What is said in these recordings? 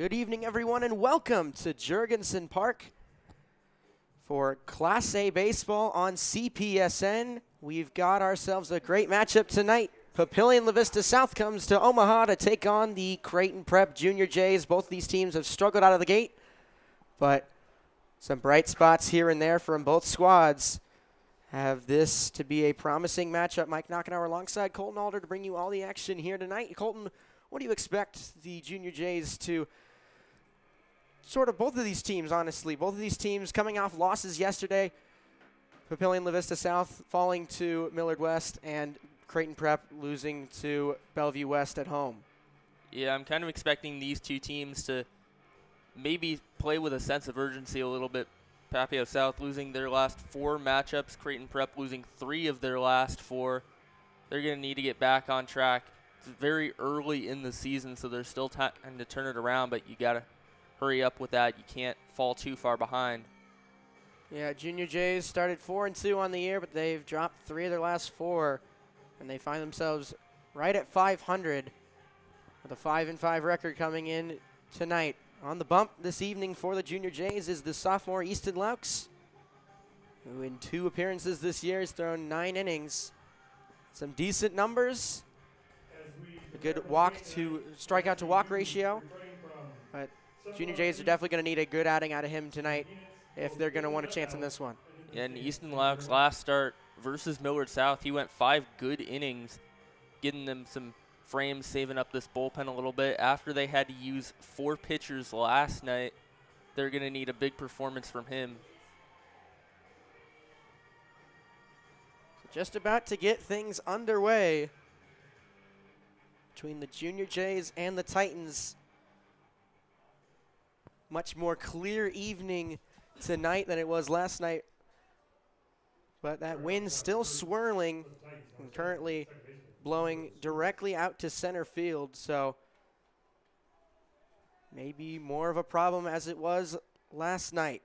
Good evening, everyone, and welcome to Jurgensen Park for Class A baseball on CPSN. We've got ourselves a great matchup tonight. Papio and La Vista South comes to Omaha to take on the Creighton Prep Junior Jays. Both of these teams have struggled out of the gate, but some bright spots here and there from both squads have this to be a promising matchup. Mike Knockenauer alongside Colton Alder to bring you all the action here tonight. Colton, what do you expect the Junior Jays to sort of both of these teams, honestly? Both of these teams coming off losses yesterday. Papio and La Vista South falling to Millard West and Creighton Prep losing to Bellevue West at home. Yeah, I'm kind of expecting these two teams to maybe play with a sense of urgency a little bit. Papio South losing their last 4 matchups. Creighton Prep losing 3 of their last 4. They're going to need to get back on track. It's very early in the season, so there's still time to turn it around, but you got to hurry up with that. You can't fall too far behind. Yeah, Junior Jays started 4-2 on the year, but they've dropped 3 of their last 4, and they find themselves right at 500 with a 5-5 record coming in tonight. On the bump this evening for the Junior Jays is the sophomore Easton Laux, who in 2 appearances this year has thrown 9 innings. Some decent numbers, a good strikeout to walk ratio, but Junior Jays are definitely going to need a good outing out of him tonight if they're going to want a chance in this one. Yeah, and Easton Laux last start versus Millard South, he went 5 good innings, getting them some frames, saving up this bullpen a little bit. After they had to use 4 pitchers last night, they're going to need a big performance from him. Just about to get things underway between the Junior Jays and the Titans. Much more clear evening tonight than it was last night, but that wind still swirling and currently blowing directly out to center field, so maybe more of a problem as it was last night.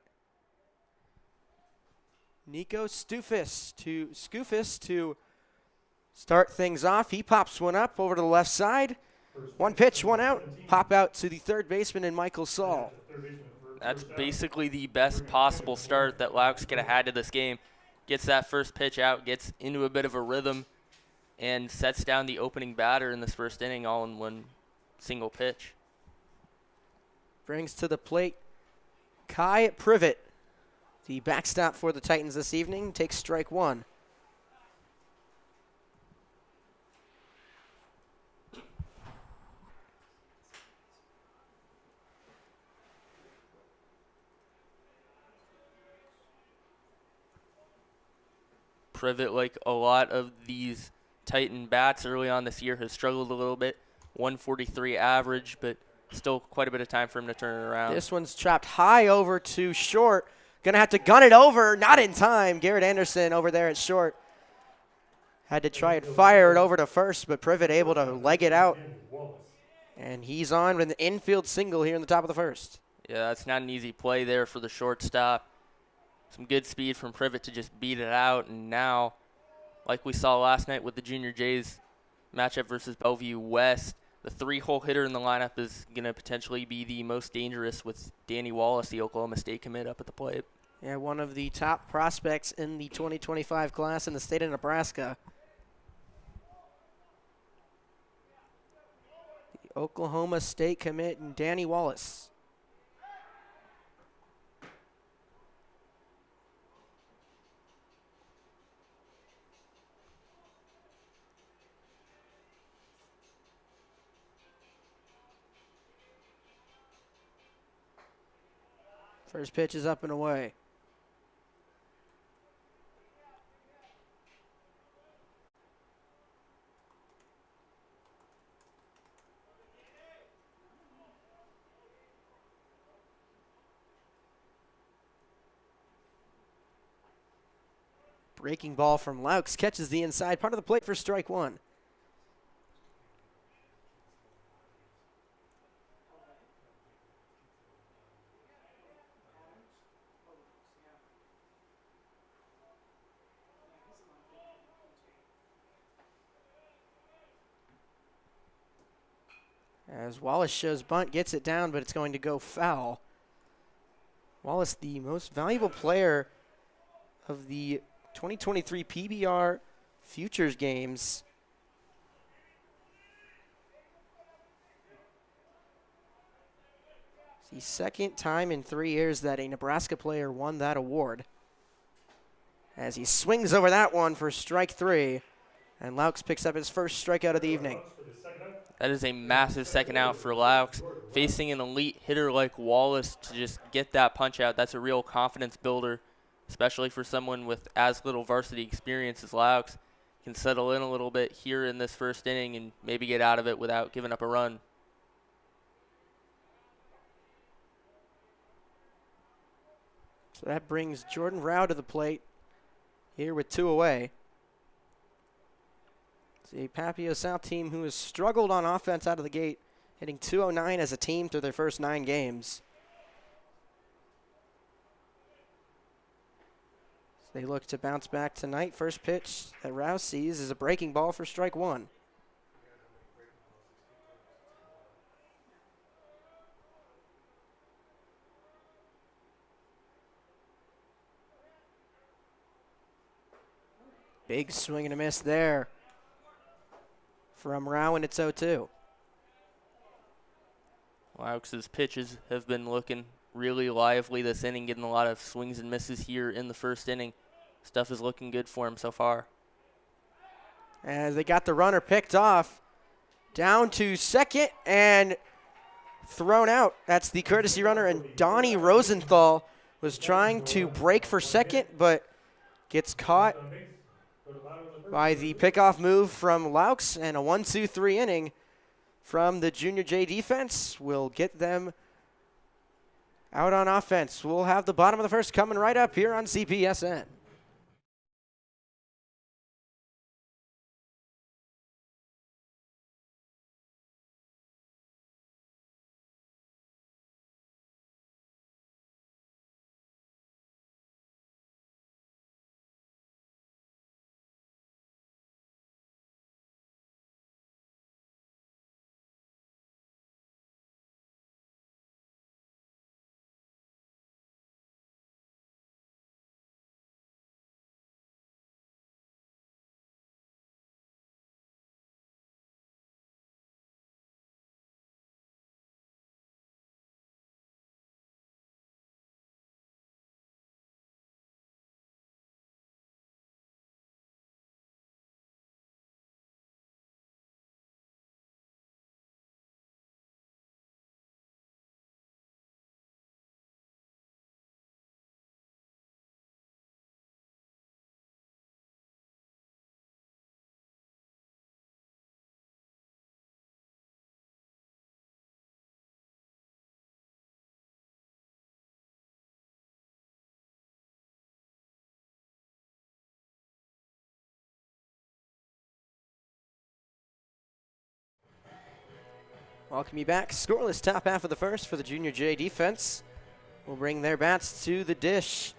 Nico Skoufis to start things off. He pops one up over to the left side. 1 pitch, 1 out. Pop out to the third baseman and Michael Saul. That's basically the best possible start that Laux could have had to this game. Gets that first pitch out, gets into a bit of a rhythm, and sets down the opening batter in this first inning all in 1 single pitch. Brings to the plate Kai Privet, the backstop for the Titans this evening, takes strike 1. Privet, like a lot of these Titan bats early on this year, has struggled a little bit. 143 average, but still quite a bit of time for him to turn it around. This one's chopped high over to short. Gonna have to gun it over, not in time. Garrett Anderson over there at short. Had to try and fire it over to first, but Privet able to leg it out. And he's on with an infield single here in the top of the first. Yeah, that's not an easy play there for the shortstop. Some good speed from Privet to just beat it out, and now, like we saw last night with the Junior Jays matchup versus Bellevue West, the 3-hole hitter in the lineup is going to potentially be the most dangerous with Danny Wallace, the Oklahoma State commit, up at the plate. Yeah, one of the top prospects in the 2025 class in the state of Nebraska. The Oklahoma State commit, Danny Wallace. First pitch is up and away. Breaking ball from Laux catches the inside part of the plate for strike 1. As Wallace shows bunt, gets it down, but it's going to go foul. Wallace, the most valuable player of the 2023 PBR Futures Games. It's the second time in 3 years that a Nebraska player won that award. As he swings over that one for strike 3, and Laux picks up his first strikeout of the evening. That is a massive second out for Laux. Facing an elite hitter like Wallace to just get that punch out, that's a real confidence builder, especially for someone with as little varsity experience as Laux. Can settle in a little bit here in this first inning and maybe get out of it without giving up a run. So that brings Jordan Rao to the plate here with 2 away. It's a Papio South team who has struggled on offense out of the gate, hitting .209 as a team through their first 9 games. So they look to bounce back tonight. First pitch that Rao sees is a breaking ball for strike 1. Big swing and a miss there from Rao, and it's 0-2. Laux's pitches have been looking really lively this inning, getting a lot of swings and misses here in the first inning. Stuff is looking good for him so far. As they got the runner picked off, down to second and thrown out. That's the courtesy runner, and Donnie Rosenthal was trying to break for second, but gets caught by the pickoff move from Laux, and a 1-2-3 inning from the Junior J defense will get them out on offense. We'll have the bottom of the first coming right up here on CPSN. Welcome you back. Scoreless top half of the first for the Junior J defense. Will bring their bats to the dish.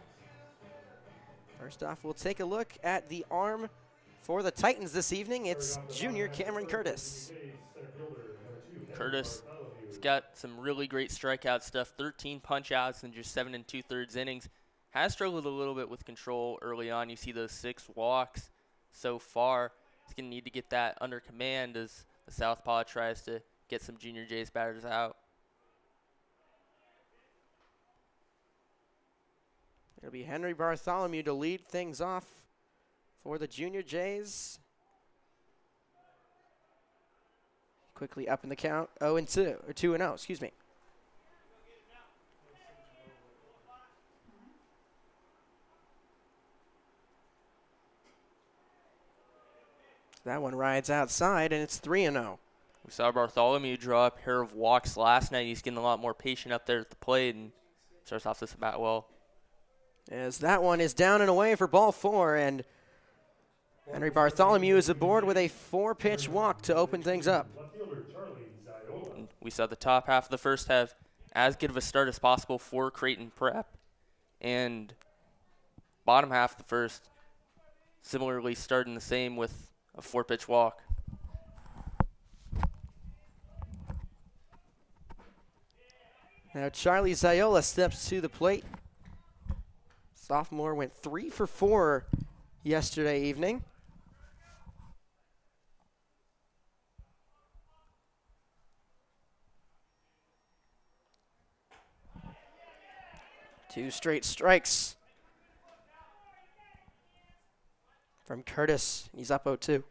First off, we'll take a look at the arm for the Titans this evening. It's junior Cameron Curtis. Curtis has got some really great strikeout stuff, 13 punch outs in just 7 2/3 innings. Has struggled a little bit with control early on. You see those 6 walks so far. He's going to need to get that under command as the southpaw tries to get some Junior J's batters out. It'll be Henry Bartholomew to lead things off for the Junior Jays. Quickly up in the count, 0-2, or 2-0, excuse me. That one rides outside, and it's 3-0. We saw Bartholomew draw a pair of walks last night. He's getting a lot more patient up there at the plate and starts off this bat well. As that one is down and away for ball 4, and Henry Bartholomew is aboard with a 4-pitch walk to open things up. And we saw the top half of the first have as good of a start as possible for Creighton Prep. And bottom half of the first similarly starting the same with a 4-pitch walk. Now Charlie Ziola steps to the plate. Sophomore went 3 for 4 yesterday evening. Two straight strikes from Curtis. He's up 0-2.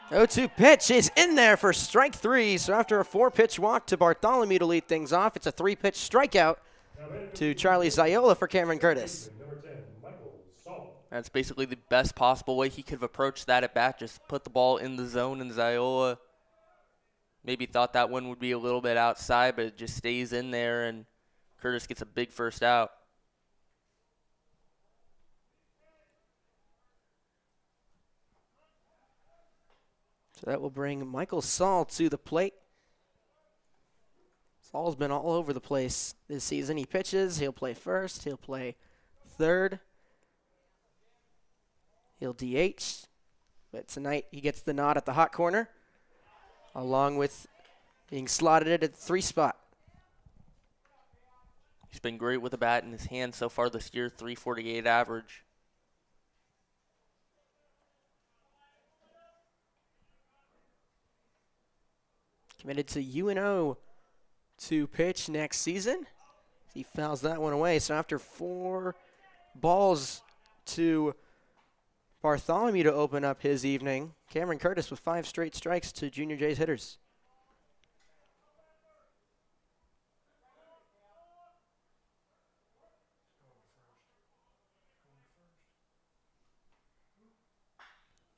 0-2 pitch is in there for strike 3. So after a 4-pitch walk to Bartholomew to lead things off, it's a 3-pitch strikeout to Charlie Ziola for Cameron Curtis. That's basically the best possible way he could have approached that at bat. Just put the ball in the zone, and Ziola maybe thought that one would be a little bit outside, but it just stays in there, and Curtis gets a big first out. So that will bring Michael Saul to the plate. Saul's been all over the place this season. He pitches, he'll play first, he'll play third, he'll DH. But tonight he gets the nod at the hot corner, along with being slotted at the 3 spot. He's been great with the bat in his hand so far this year, .348 average. Committed to UNO to pitch next season. He fouls that one away. So after 4 balls to Bartholomew to open up his evening, Cameron Curtis with 5 straight strikes to Junior Jay's hitters.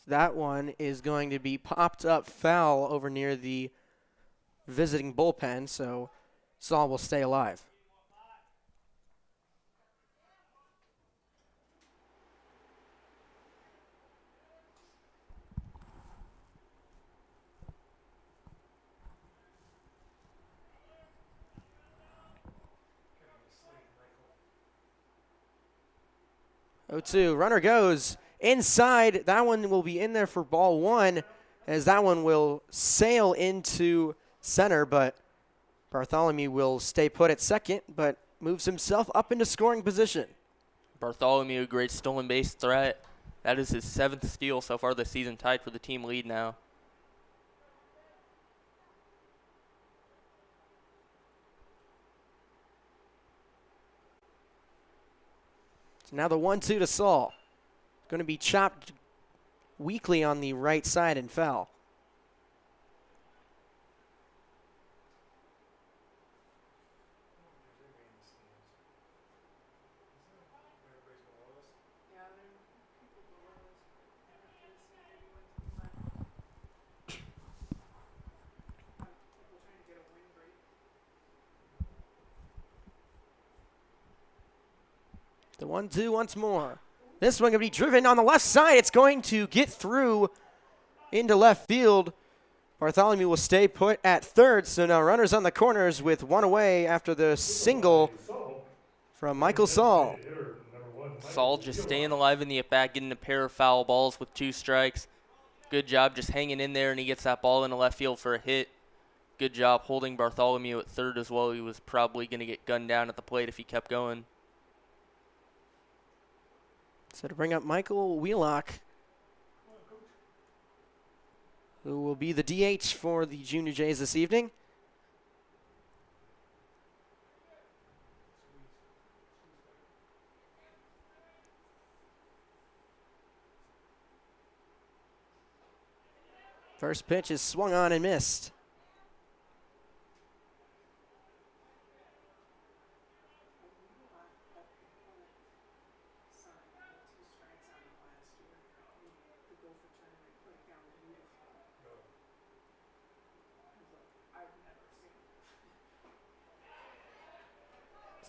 That one is going to be popped up foul over near the visiting bullpen, so Saul will stay alive. Oh, 2. Runner goes inside. That one will be in there for ball 1, as that one will sail into center, but Bartholomew will stay put at second, but moves himself up into scoring position. Bartholomew, a great stolen base threat. That is his 7th steal so far this season, tied for the team lead now. So now the 1-2 to Saul. Going to be chopped weakly on the right side and foul. The 1-2 once more. This one going to be driven on the left side. It's going to get through into left field. Bartholomew will stay put at third. So now runners on the corners with 1 away after the single from Michael Saul. Saul just staying alive in the at-bat, getting a pair of foul balls with 2 strikes. Good job just hanging in there, and he gets that ball into left field for a hit. Good job holding Bartholomew at third as well. He was probably going to get gunned down at the plate if he kept going. So to bring up Michael Wheelock, who will be the DH for the Junior Jays this evening. First pitch is swung on and missed.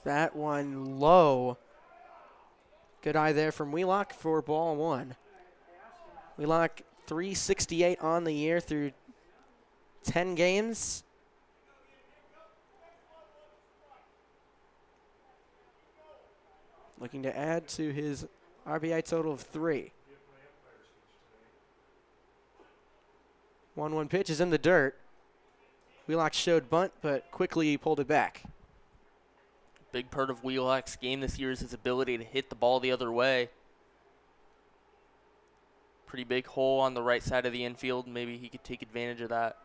That one low. Good eye there from Wheelock for ball 1. Wheelock .368 on the year through 10 games. Looking to add to his RBI total of 3. 1-1 pitch is in the dirt. Wheelock showed bunt, but quickly pulled it back. Big part of Wheelock's game this year is his ability to hit the ball the other way. Pretty big hole on the right side of the infield. Maybe he could take advantage of that.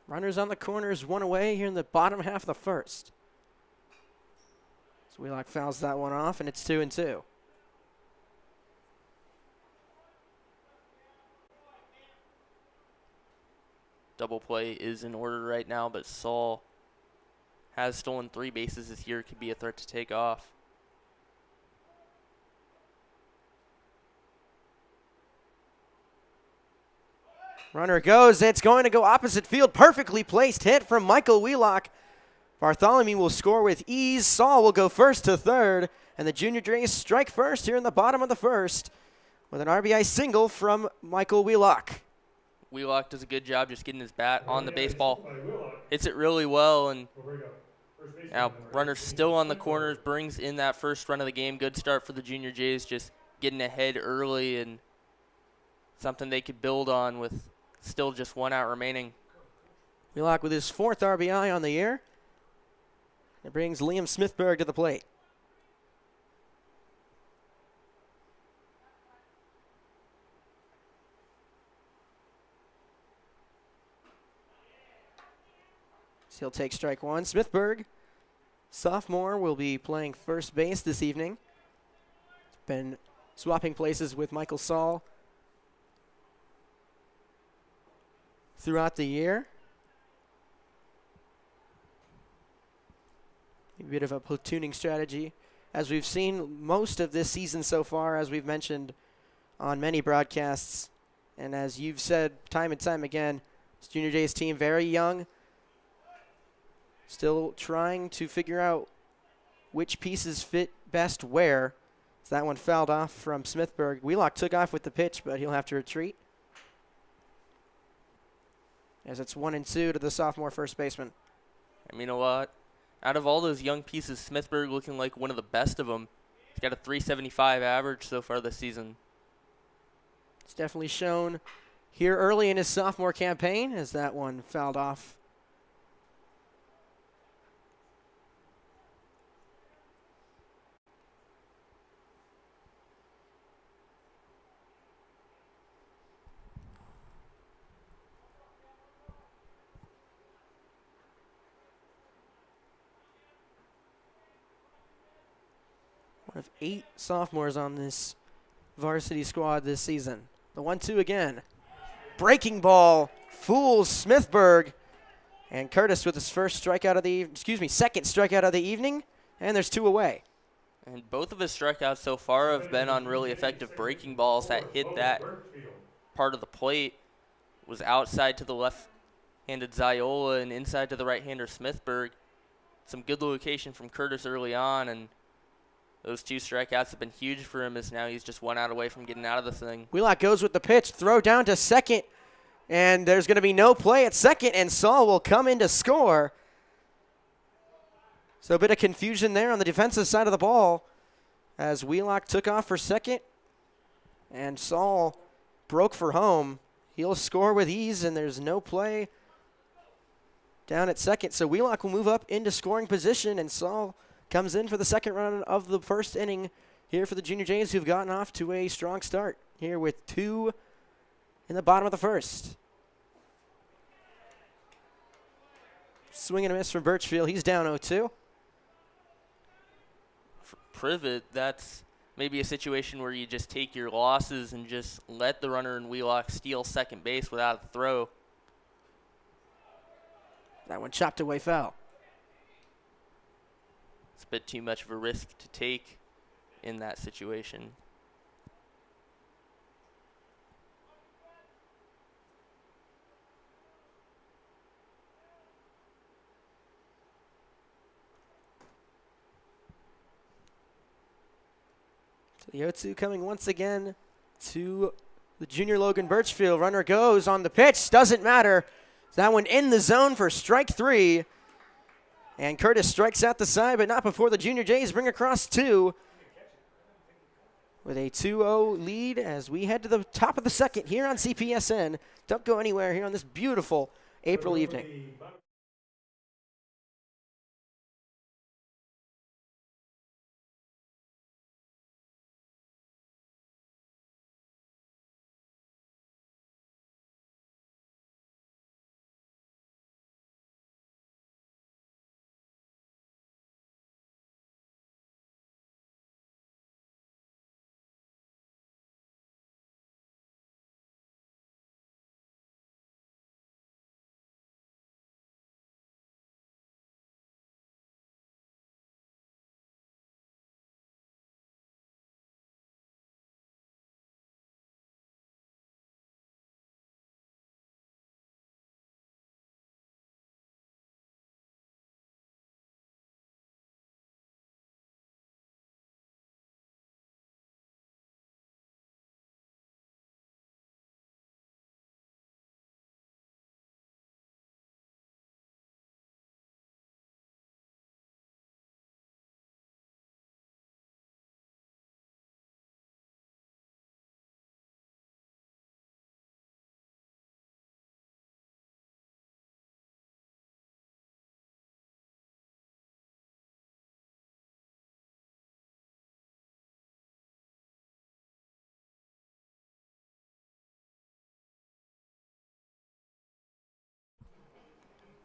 Runners on the corners, one away here in the bottom half of the first. So Wheelock fouls that one off, and it's 2-2. Double play is in order right now, but Saul has stolen 3 bases this year. Could be a threat to take off. Runner goes. It's going to go opposite field. Perfectly placed hit from Michael Wheelock. Bartholomew will score with ease. Saul will go first to third. And the Junior Jays strike first here in the bottom of the first with an RBI single from Michael Wheelock. Wheelock does a good job just getting his bat on the baseball. Hits it really well, and now runner still on the corners, brings in that first run of the game. Good start for the Junior Jays, just getting ahead early and something they could build on with still just 1 out remaining. Wheelock with his 4th RBI on the year. It brings Liam Smithberg to the plate. So he'll take strike 1. Smithberg, sophomore, will be playing first base this evening. Been swapping places with Michael Saul throughout the year. A bit of a platooning strategy, as we've seen most of this season so far, as we've mentioned on many broadcasts. And as you've said time and time again, this Junior Jays team very young, still trying to figure out which pieces fit best where. So that one fouled off from Smithberg. Wheelock took off with the pitch, but he'll have to retreat, as it's 1-2 to the sophomore first baseman. I mean, a lot. Out of all those young pieces, Smithberg looking like one of the best of them. He's got a 375 average so far this season. It's definitely shown here early in his sophomore campaign, as that one fouled off. One of 8 sophomores on this varsity squad this season. The 1-2 again. Breaking ball fools Smithberg. And Curtis with his second strikeout of the evening. And there's 2 away. And both of his strikeouts so far have been on really effective breaking balls that hit that part of the plate. Was outside to the left-handed Ziola and inside to the right-hander Smithberg. Some good location from Curtis early on, and those 2 strikeouts have been huge for him, as now he's just 1 out away from getting out of the thing. Wheelock goes with the pitch, throw down to second, and there's going to be no play at second, and Saul will come in to score. So a bit of confusion there on the defensive side of the ball, as Wheelock took off for second, and Saul broke for home. He'll score with ease, and there's no play down at second. So Wheelock will move up into scoring position, and Saul comes in for the second run of the first inning here for the Junior Jays, who've gotten off to a strong start here with 2 in the bottom of the first. Swing and a miss from Birchfield. He's down 0-2. For Privet, that's maybe a situation where you just take your losses and just let the runner in Wheelock steal second base without a throw. That one chopped away foul. It's a bit too much of a risk to take in that situation. So the 0-2 coming once again to the junior Logan Birchfield. Runner goes on the pitch. Doesn't matter. That one in the zone for strike 3. And Curtis strikes out the side, but not before the Junior Jays bring across 2. with a 2-0 lead as we head to the top of the second here on CPSN. Don't go anywhere here on this beautiful April evening.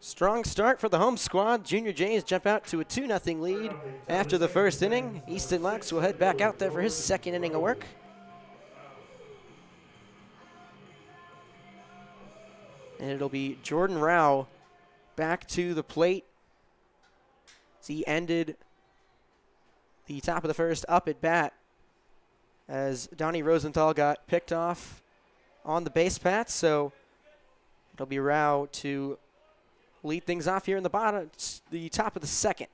Strong start for the home squad. Junior Jays jump out to a 2-0 lead after the first inning. Easton Lux will head back out there for his second inning of work. And it'll be Jordan Rao back to the plate as he ended the top of the first up at bat as Donnie Rosenthal got picked off on the base path. So it'll be Rao to lead things off here in the top of the second.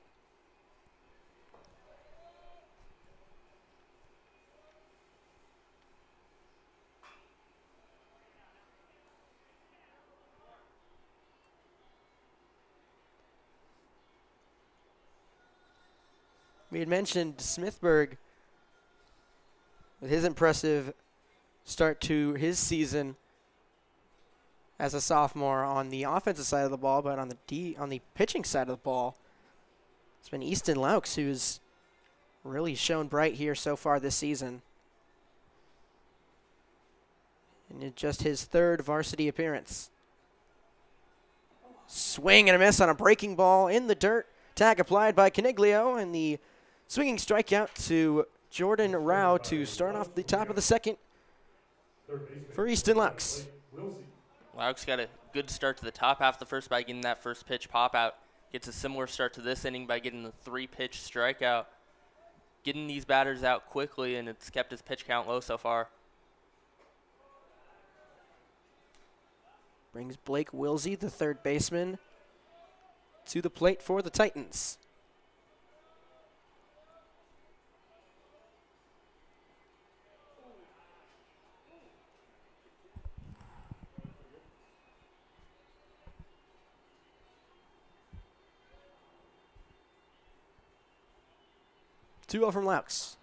We had mentioned Smithburg with his impressive start to his season as a sophomore on the offensive side of the ball, but on the pitching side of the ball, it's been Easton Laux who's really shown bright here so far this season. And in just his third varsity appearance. Swing and a miss on a breaking ball in the dirt. Tag applied by Caniglio, and the swinging strikeout to Jordan Rao to start off the top of the second for Easton Laux. Laux got a good start to the top half of the first by getting that first pitch pop out. Gets a similar start to this inning by getting the 3-pitch strikeout. Getting these batters out quickly, and it's kept his pitch count low so far. Brings Blake Wilsey, the third baseman, to the plate for the Titans. Two-0 from Laux.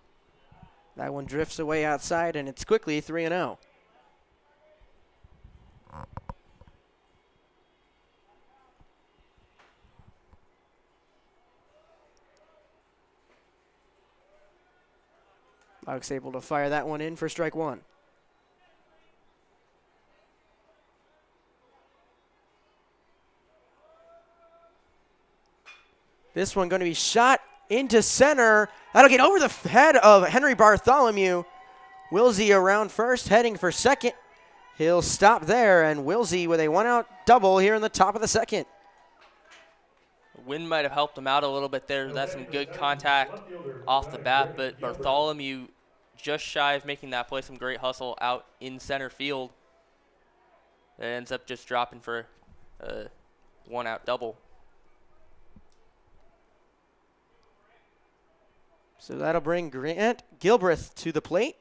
That one drifts away outside, and it's quickly 3-0. Laux able to fire that one in for strike one. This one going to be shot into center. That'll get over the head of Henry Bartholomew. Wilsey around first, heading for second. He'll stop there, and Wilsey with a one-out double here in the top of the second. Wind might have helped him out a little bit there. That's some good contact off the bat, but Bartholomew just shy of making that play. Some great hustle out in center field. It ends up just dropping for a one-out double. So that'll bring Grant Gilbreth to the plate.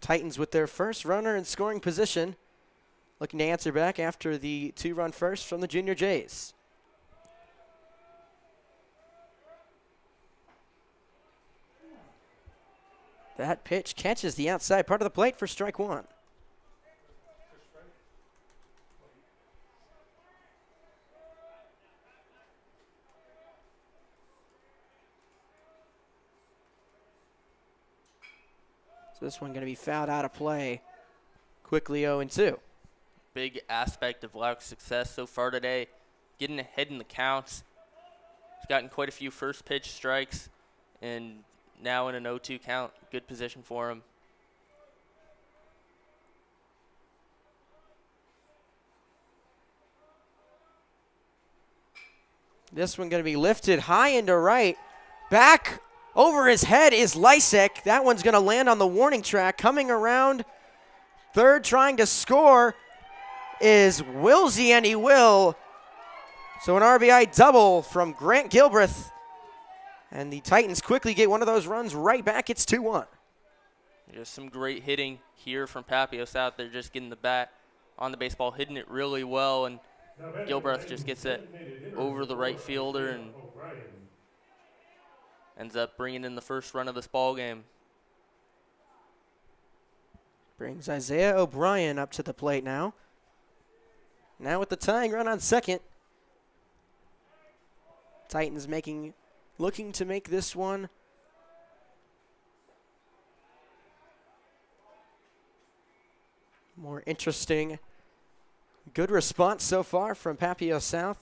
Titans with their first runner in scoring position, looking to answer back after the 2-run first from the Junior Jays. That pitch catches the outside part of the plate for strike one. So this one going to be fouled out of play. Quickly 0-2. Big aspect of Lauk's success so far today, getting ahead in the counts. He's gotten quite a few first pitch strikes, and now in an 0-2 count, good position for him. This one going to be lifted high into right. Back over his head is Lysek. That one's going to land on the warning track. Coming around third, trying to score is Wilsey, and he will. So an RBI double from Grant Gilbreth. And the Titans quickly get one of those runs right back. It's 2-1. Just some great hitting here from Papio South. They're just getting the bat on the baseball, hitting it really well, and Gilbreth just gets it over the right fielder and ends up bringing in the first run of this ball game. Brings Isaiah O'Brien up to the plate now. Now with the tying run on second. Titans looking to make this one more interesting. Good response so far from Papio South.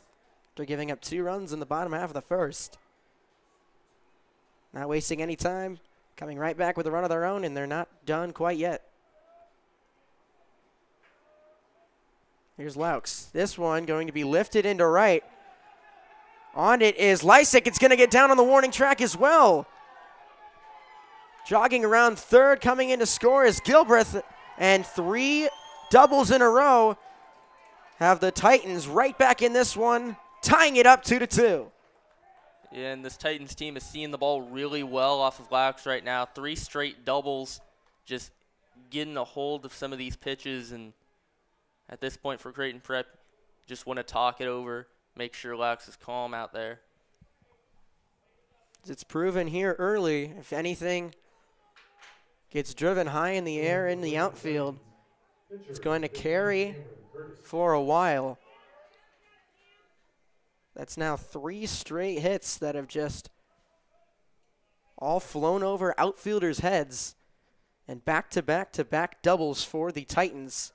They're giving up 2 runs in the bottom half of the first. Not wasting any time, coming right back with a run of their own, and they're not done quite yet. Here's Laux. This one going to be lifted into right. On it is Lysek. It's going to get down on the warning track as well. Jogging around third, coming in to score is Gilbreth, and 3 doubles in a row have the Titans right back in this one, tying it up 2-2. Yeah, and this Titans team is seeing the ball really well off of Laux right now. 3 straight doubles, just getting a hold of some of these pitches, and at this point for Creighton Prep, just want to talk it over, make sure Laux is calm out there. It's proven here early, if anything gets driven high in the air in the outfield, it's going to carry for a while. That's now 3 straight hits that have just all flown over outfielders' heads, and back-to-back-to-back doubles for the Titans.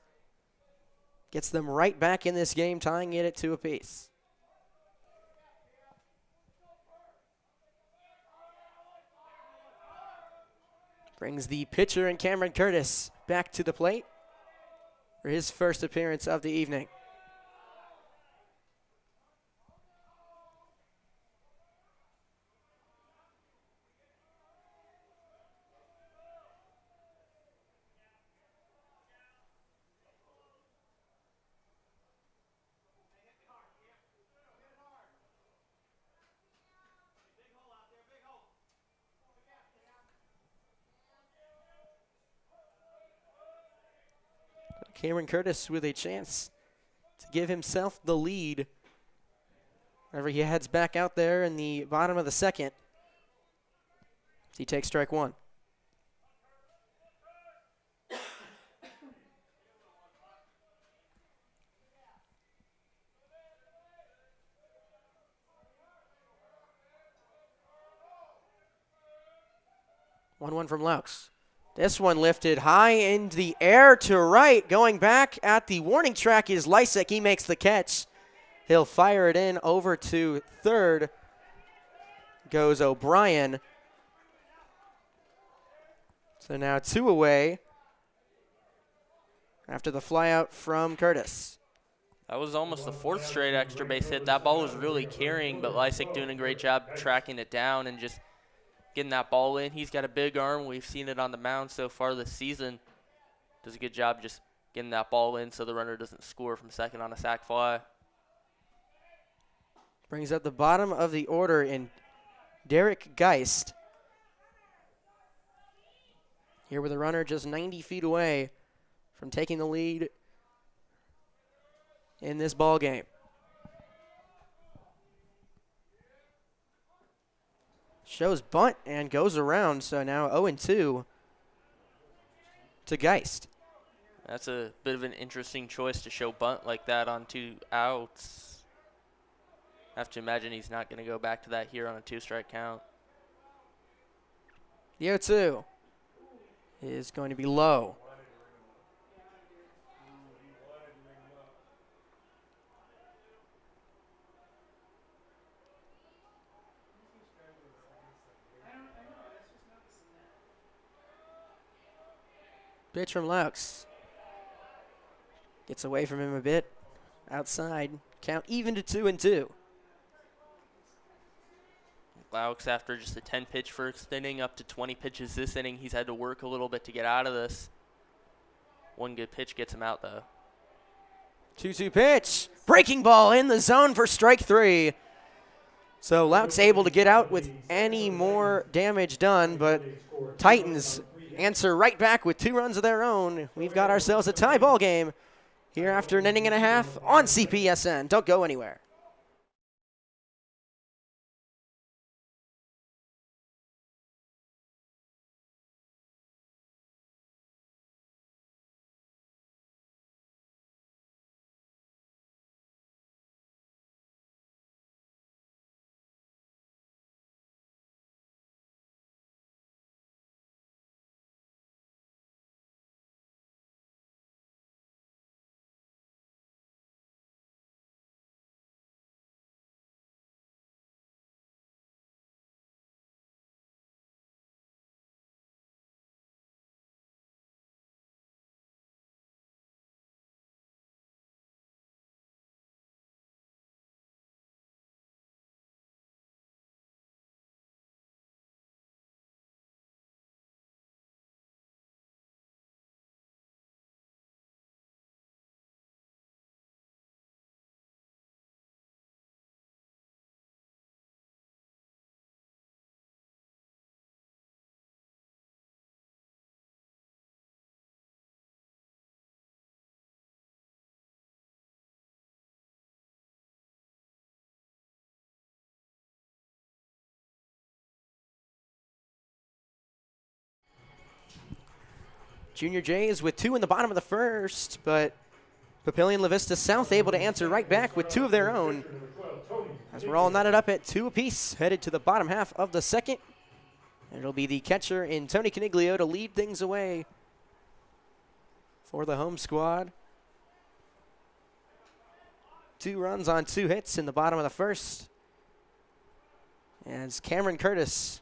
Gets them right back in this game, tying it at 2 apiece. Brings the pitcher and Cameron Curtis back to the plate for his first appearance of the evening. Cameron Curtis with a chance to give himself the lead whenever he heads back out there in the bottom of the second. He takes strike 1. One from Laux. This one lifted high in the air to right. Going back at the warning track is Lysek. He makes the catch. He'll fire it in over to third. Goes O'Brien. So now 2 away after the flyout from Curtis. That was almost the 4th straight extra base hit. That ball was really carrying, but Lysek doing a great job tracking it down and just getting that ball in. He's got a big arm. We've seen it on the mound so far this season. Does a good job just getting that ball in so the runner doesn't score from second on a sac fly. Brings up the bottom of the order in Derek Geist. Here with a runner just 90 feet away from taking the lead in this ball game. Shows bunt and goes around, so now 0-2 to Geist. That's a bit of an interesting choice to show bunt like that on 2 outs. I have to imagine he's not going to go back to that here on a 2-strike count. The 0-2 is going to be low. Pitch from Laux. Gets away from him a bit. Outside. Count even to 2-2. Laux, after just a 10-pitch first inning, up to 20 pitches this inning, he's had to work a little bit to get out of this. One good pitch gets him out, though. 2-2 pitch. Breaking ball in the zone for strike 3. So Laux able to get out with any more damage done, but Titans answer right back with 2 runs of their own. We've got ourselves a tie ball game here after an inning and a half on CPSN. Don't go anywhere. Junior Jays with 2 in the bottom of the first, but Papillion La Vista South able to answer right back with 2 of their own. As we're all knotted up at 2 apiece, headed to the bottom half of the second. And it'll be the catcher in Tony Caniglio to lead things away for the home squad. 2 runs on 2 hits in the bottom of the first. As Cameron Curtis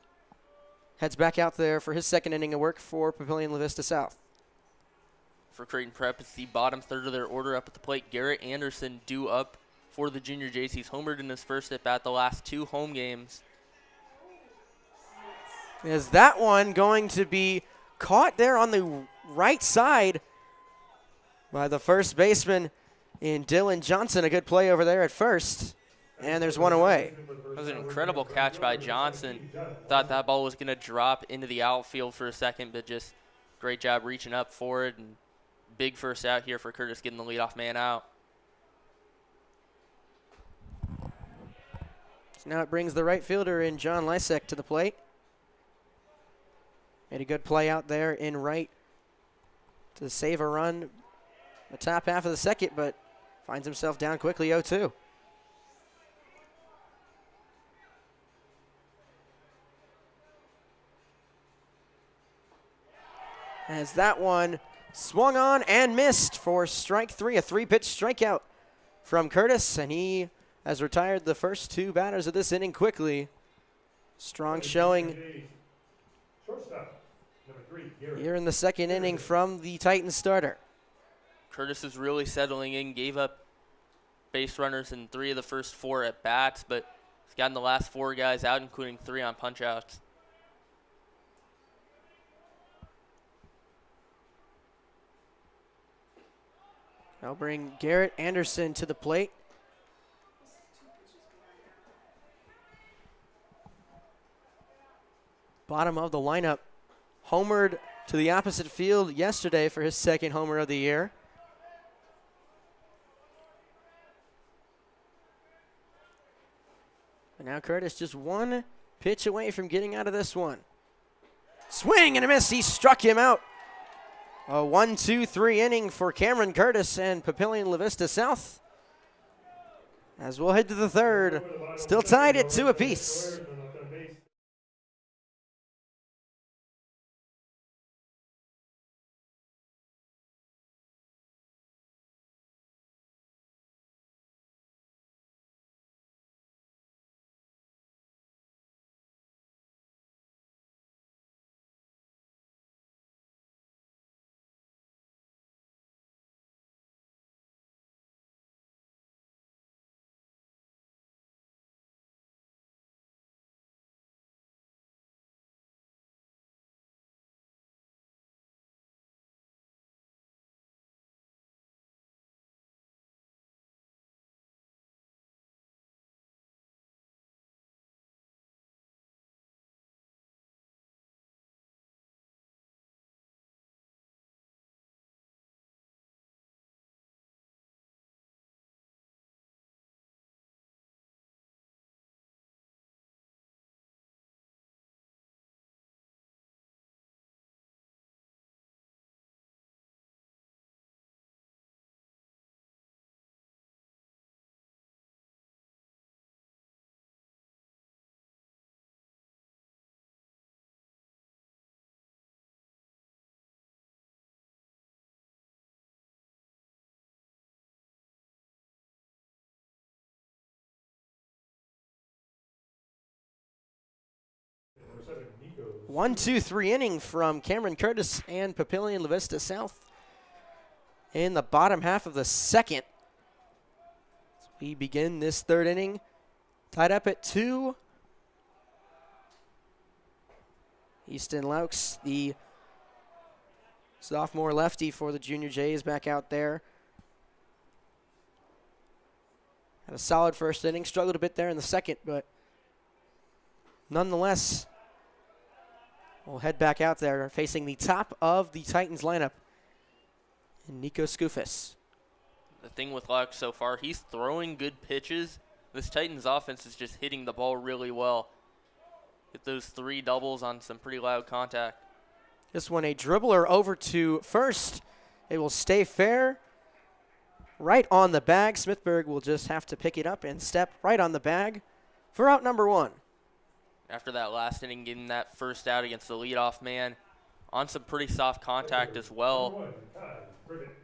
heads back out there for his second inning of work for Papillion La Vista South. For Creighton Prep, it's the bottom third of their order up at the plate. Garrett Anderson due up for the Junior Jays. He's homered in his first at-bat the last 2 home games. Is that one going to be caught there on the right side by the first baseman in Dylan Johnson? A good play over there at first. And there's one away. That was an incredible catch by Johnson. Thought that ball was going to drop into the outfield for a second, but just great job reaching up for it. And big first out here for Curtis, getting the leadoff man out. So now it brings the right fielder in John Lysek to the plate. Made a good play out there in right to save a run the top half of the second, but finds himself down quickly 0-2. As that one swung on and missed for strike 3, a 3-pitch strikeout from Curtis, and he has retired the first 2 batters of this inning quickly. Strong showing here in the second inning from the Titans starter. Curtis is really settling in, gave up base runners in 3 of the first 4 at bats, but he's gotten the last 4 guys out, including 3 on punch outs. I'll bring Garrett Anderson to the plate. Bottom of the lineup. Homered to the opposite field yesterday for his second homer of the year. And now Curtis just 1 pitch away from getting out of this one. Swing and a miss. He struck him out A 1-2-3 inning for Cameron Curtis and Papillion La Vista South. As we'll head to the third, still tied at 2 apiece. One, 2-3 inning from Cameron Curtis and Papillion La Vista South in the bottom half of the second. As we begin this third inning, tied up at 2. Easton Laux, the sophomore lefty for the Junior Jays, back out there. Had a solid first inning, struggled a bit there in the second, but nonetheless, we'll head back out there facing the top of the Titans lineup, Nico Skoufis. The thing with Laux so far, he's throwing good pitches. This Titans offense is just hitting the ball really well. Get those 3 doubles on some pretty loud contact. This one a dribbler over to first. It will stay fair. Right on the bag. Smithberg will just have to pick it up and step right on the bag for out number 1. After that last inning, getting that first out against the leadoff man on some pretty soft contact as well.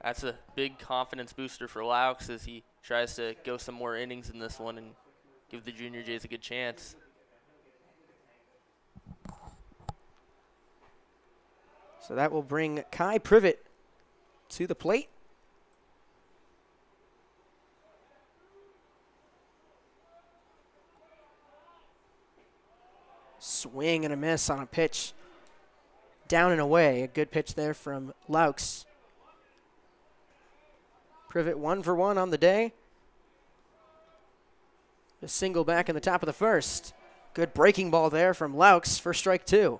That's a big confidence booster for Laux as he tries to go some more innings in this one and give the Junior Jays a good chance. So that will bring Kai Privet to the plate. Swing and a miss on a pitch. Down and away. A good pitch there from Laux. Privet 1 for 1 on the day. A single back in the top of the first. Good breaking ball there from Laux for strike 2.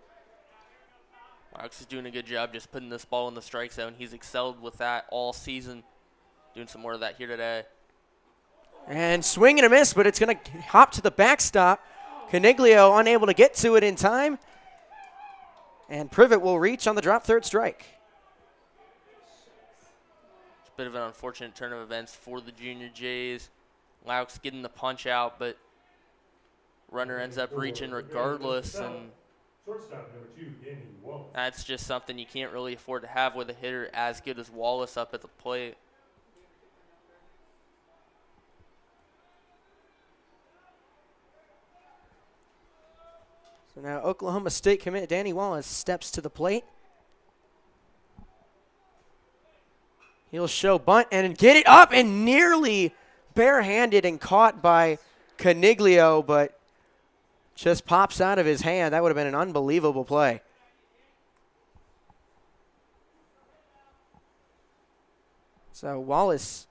Laux is doing a good job just putting this ball in the strike zone. He's excelled with that all season. Doing some more of that here today. And swing and a miss, but it's going to hop to the backstop. Caniglio unable to get to it in time. And Privet will reach on the drop third strike. It's a bit of an unfortunate turn of events for the Junior Jays. Laux getting the punch out, but runner ends up reaching regardless. And that's just something you can't really afford to have with a hitter as good as Wallace up at the plate. So now Oklahoma State commit Danny Wallace steps to the plate. He'll show bunt and get it up and nearly barehanded and caught by Caniglio, but just pops out of his hand. That would have been an unbelievable play. So Wallace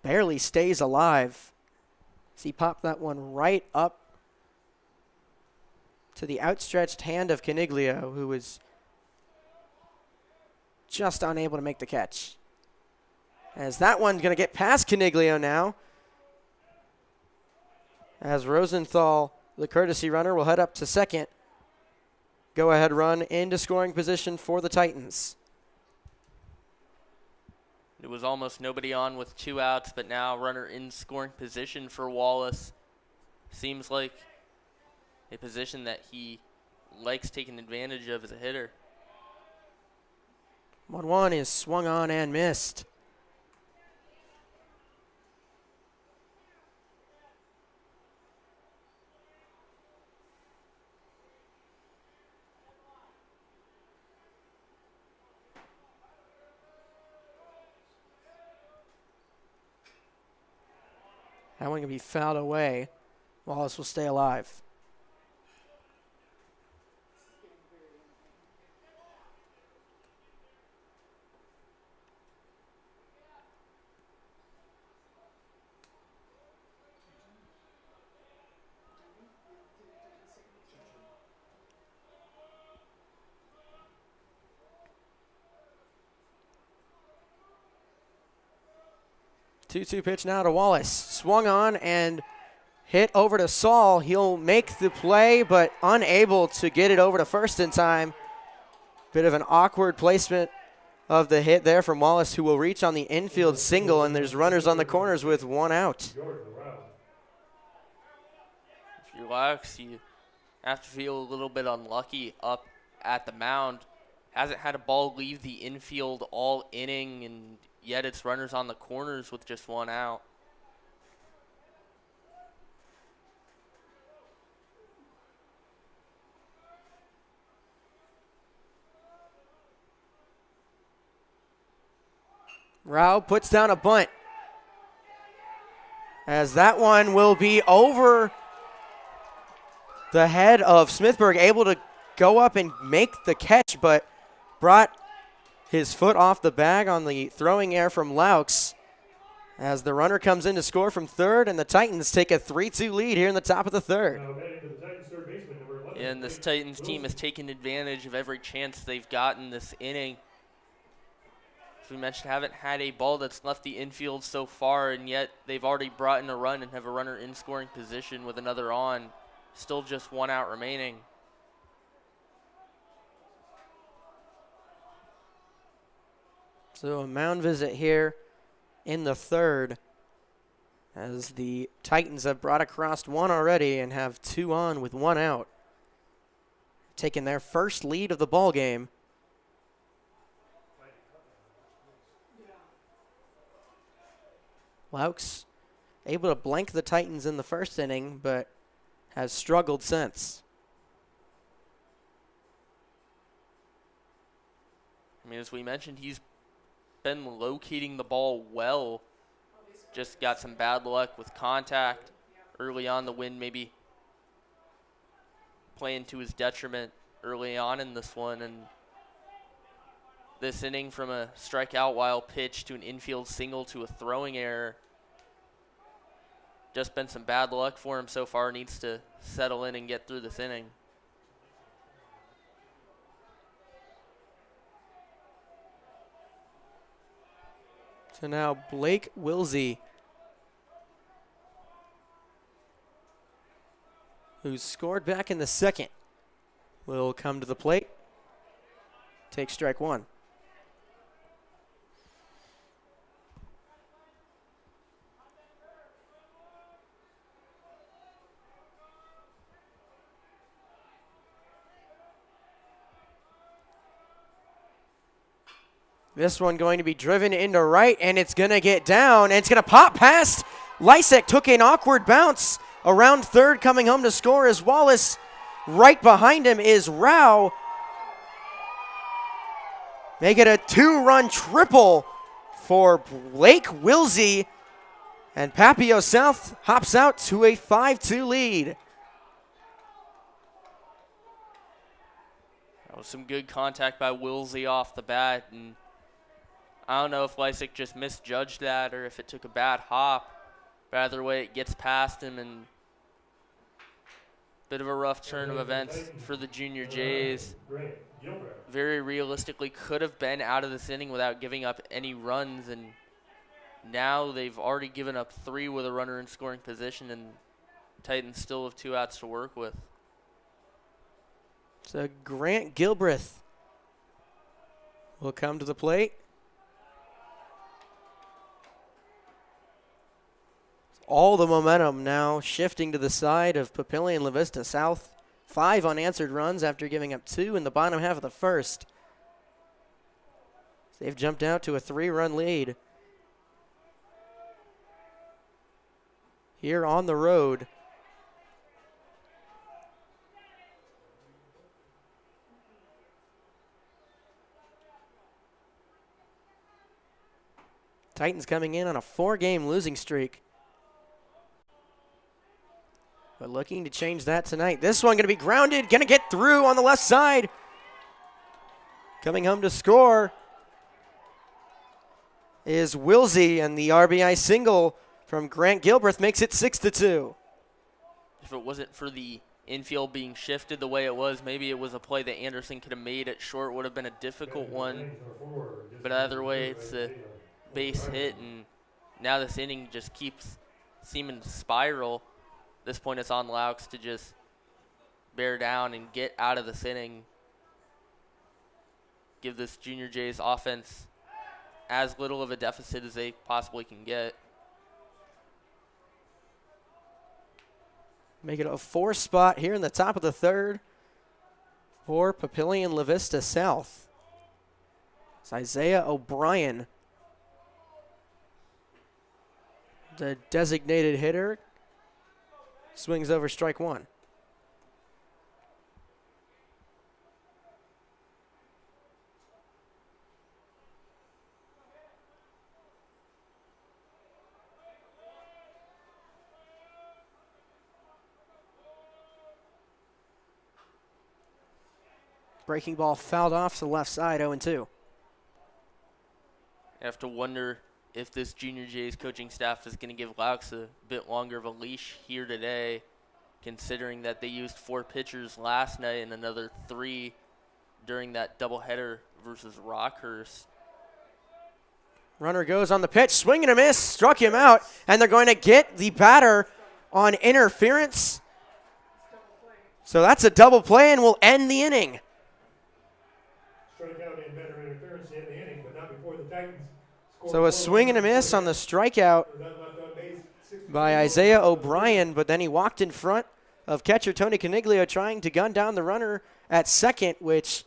barely stays alive as he popped that one right up to the outstretched hand of Caniglio, who was just unable to make the catch. As that one's going to get past Caniglio now, as Rosenthal, the courtesy runner, will head up to second. Go-ahead run into scoring position for the Titans. It was almost nobody on with 2 outs, but now runner in scoring position for Wallace. Seems like a position that he likes taking advantage of as a hitter. 1-1 is swung on and missed. That one can be fouled away. Wallace will stay alive. Two-two pitch now to Wallace. Swung on and hit over to Saul. He'll make the play, but unable to get it over to first in time. Bit of an awkward placement of the hit there from Wallace, who will reach on the infield single, and there's runners on the corners with 1 out. If you're Laux, you have to feel a little bit unlucky up at the mound. Hasn't had a ball leave the infield all inning, and yet it's runners on the corners with just 1 out. Rao puts down a bunt, as that one will be over the head of Smithburg, able to go up and make the catch, but brought his foot off the bag on the throwing error from Laux, as the runner comes in to score from third, and the Titans take a 3-2 lead here in the top of the third. And this Titans team has taken advantage of every chance they've gotten this inning. As we mentioned, haven't had a ball that's left the infield so far, and yet they've already brought in a run and have a runner in scoring position with another on. Still just 1 out remaining. So a mound visit here in the third, as the Titans have brought across 1 already and have 2 on with 1 out. Taking their first lead of the ball game. Laux able to blank the Titans in the first inning, but has struggled since. I mean, as we mentioned, he's been locating the ball well. Just got some bad luck with contact early on. The wind maybe playing to his detriment early on in this one. And this inning, from a strikeout wild pitch to an infield single to a throwing error, just been some bad luck for him so far. Needs to settle in and get through this inning. So now Blake Wilsey, who scored back in the second, will come to the plate. Take strike 1. This one going to be driven into right, and it's going to get down, and it's going to pop past. Lysek took an awkward bounce around third, coming home to score as Wallace. Right behind him is Rao. Make it a 2-run triple for Blake Wilsey, and Papio South hops out to a 5-2 lead. That was some good contact by Wilsey off the bat, and I don't know if Lysek just misjudged that or if it took a bad hop. But either way, it gets past him, and bit of a rough turn of events for the Junior Jays. Very realistically could have been out of this inning without giving up any runs, and now they've already given up 3 with a runner in scoring position, and Titans still have 2 outs to work with. So Grant Gilbreth will come to the plate. All the momentum now shifting to the side of Papillion La Vista South. 5 unanswered runs after giving up 2 in the bottom half of the first. They've jumped out to a 3-run lead here on the road. Titans coming in on a 4-game losing streak, but looking to change that tonight. This one going to be grounded, going to get through on the left side. Coming home to score is Wilsey, and the RBI single from Grant Gilbreth makes it 6-2. If it wasn't for the infield being shifted the way it was, maybe it was a play that Anderson could have made at short. Would have been a difficult one, but either way, it's a base hit, and now this inning just keeps seeming to spiral. At this point, it's on Laux to just bear down and get out of this inning. Give this Junior Jays offense as little of a deficit as they possibly can get. Make it a 4 spot here in the top of the third for Papillion La Vista South. It's Isaiah O'Brien, the designated hitter, swings over strike 1. Breaking ball fouled off to the left side, 0-2. I have to wonder if this Junior Jays coaching staff is going to give Laux a bit longer of a leash here today, considering that they used 4 pitchers last night and another 3 during that doubleheader versus Rockhurst. Runner goes on the pitch, swing and a miss, struck him out, and they're going to get the batter on interference. So that's a double play, and will end the inning. Strikeout and better interference in the inning, but not before the Titans. So a swing and a miss on the strikeout by Isaiah O'Brien, but then he walked in front of catcher Tony Caniglio trying to gun down the runner at second, which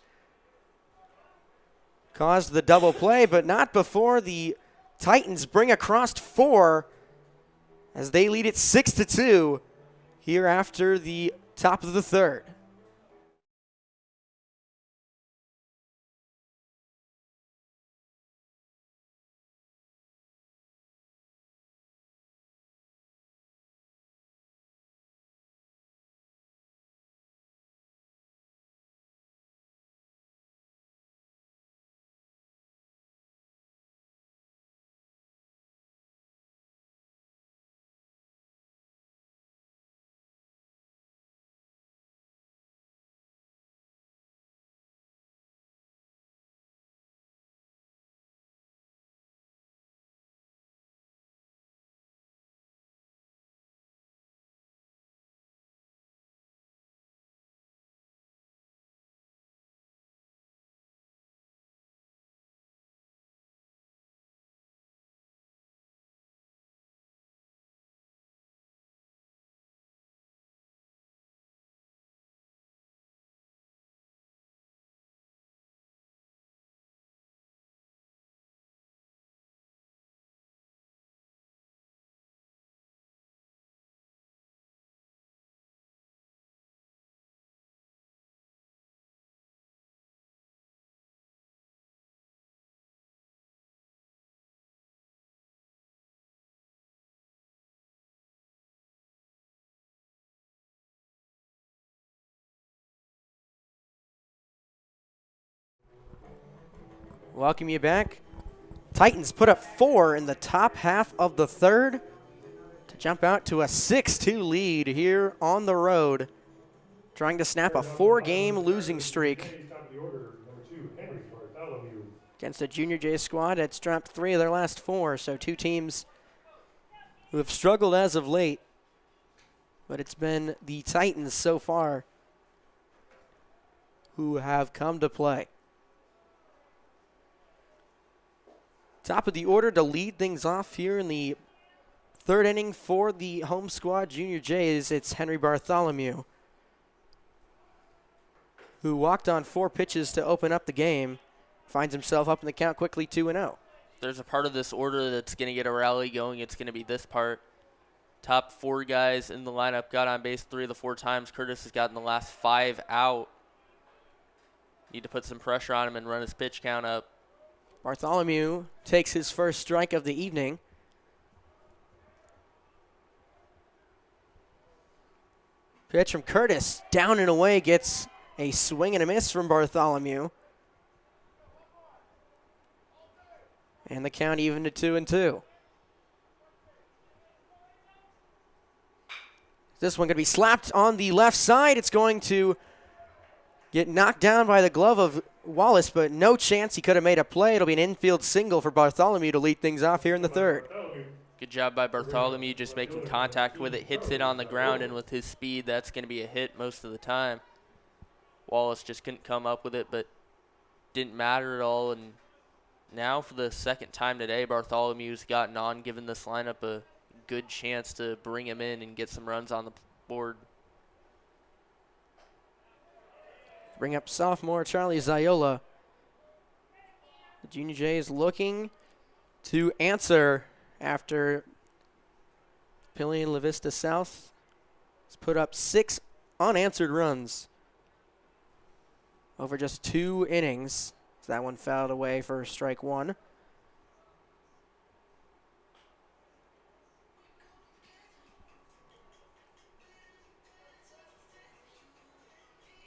caused the double play, but not before the Titans bring across 4 as they lead it 6-2 here after the top of the third. Welcome you back. Titans put up 4 in the top half of the third to jump out to a 6-2 lead here on the road, trying to snap a 4-game losing streak against a Junior J squad that's dropped 3 of their last 4, so 2 teams who have struggled as of late, but it's been the Titans so far who have come to play. Top of the order to lead things off here in the Third inning for the home squad, Junior Jays. It's Henry Bartholomew, who walked on 4 pitches to open up the game. Finds himself up in the count quickly, 2-0. There's a part of this order that's going to get a rally going. It's going to be this part. Top 4 guys in the lineup got on base 3 of the 4 times. Curtis has gotten the last 5 out. Need to put some pressure on him and run his pitch count up. Bartholomew takes his first strike of the evening. Pitch from Curtis, down and away, gets a swing and a miss from Bartholomew. And the count even to 2-2. This one going to be slapped on the left side. It's going to get knocked down by the glove of Wallace, but no chance he could have made a play. It'll be an infield single for Bartholomew to lead things off here in the third. Good job by Bartholomew just making contact with it, hits it on the ground, and with his speed, that's going to be a hit most of the time. Wallace just couldn't come up with it, but didn't matter at all. And now for the second time today, Bartholomew's gotten on, giving this lineup a good chance to bring him in and get some runs on the board. Bring up sophomore Charlie Ziola. The Junior Jays looking to answer after Papillion La Vista South has put up 6 unanswered runs over just 2 innings. So that one fouled away for strike 1.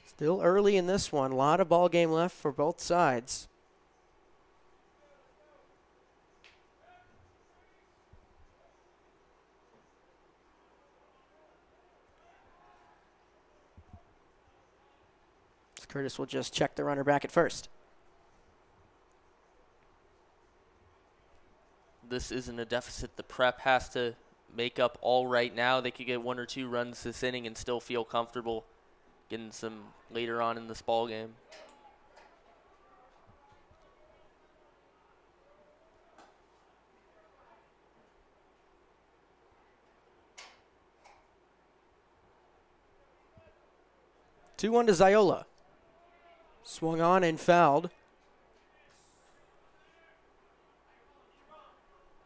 Still early in this one. A lot of ball game left for both sides. Curtis will just check the runner back at first. This isn't a deficit the Prep has to make up all right now. They could get 1 or 2 runs this inning and still feel comfortable getting some later on in this ball game. Two 2-1 to Ziola. Swung on and fouled.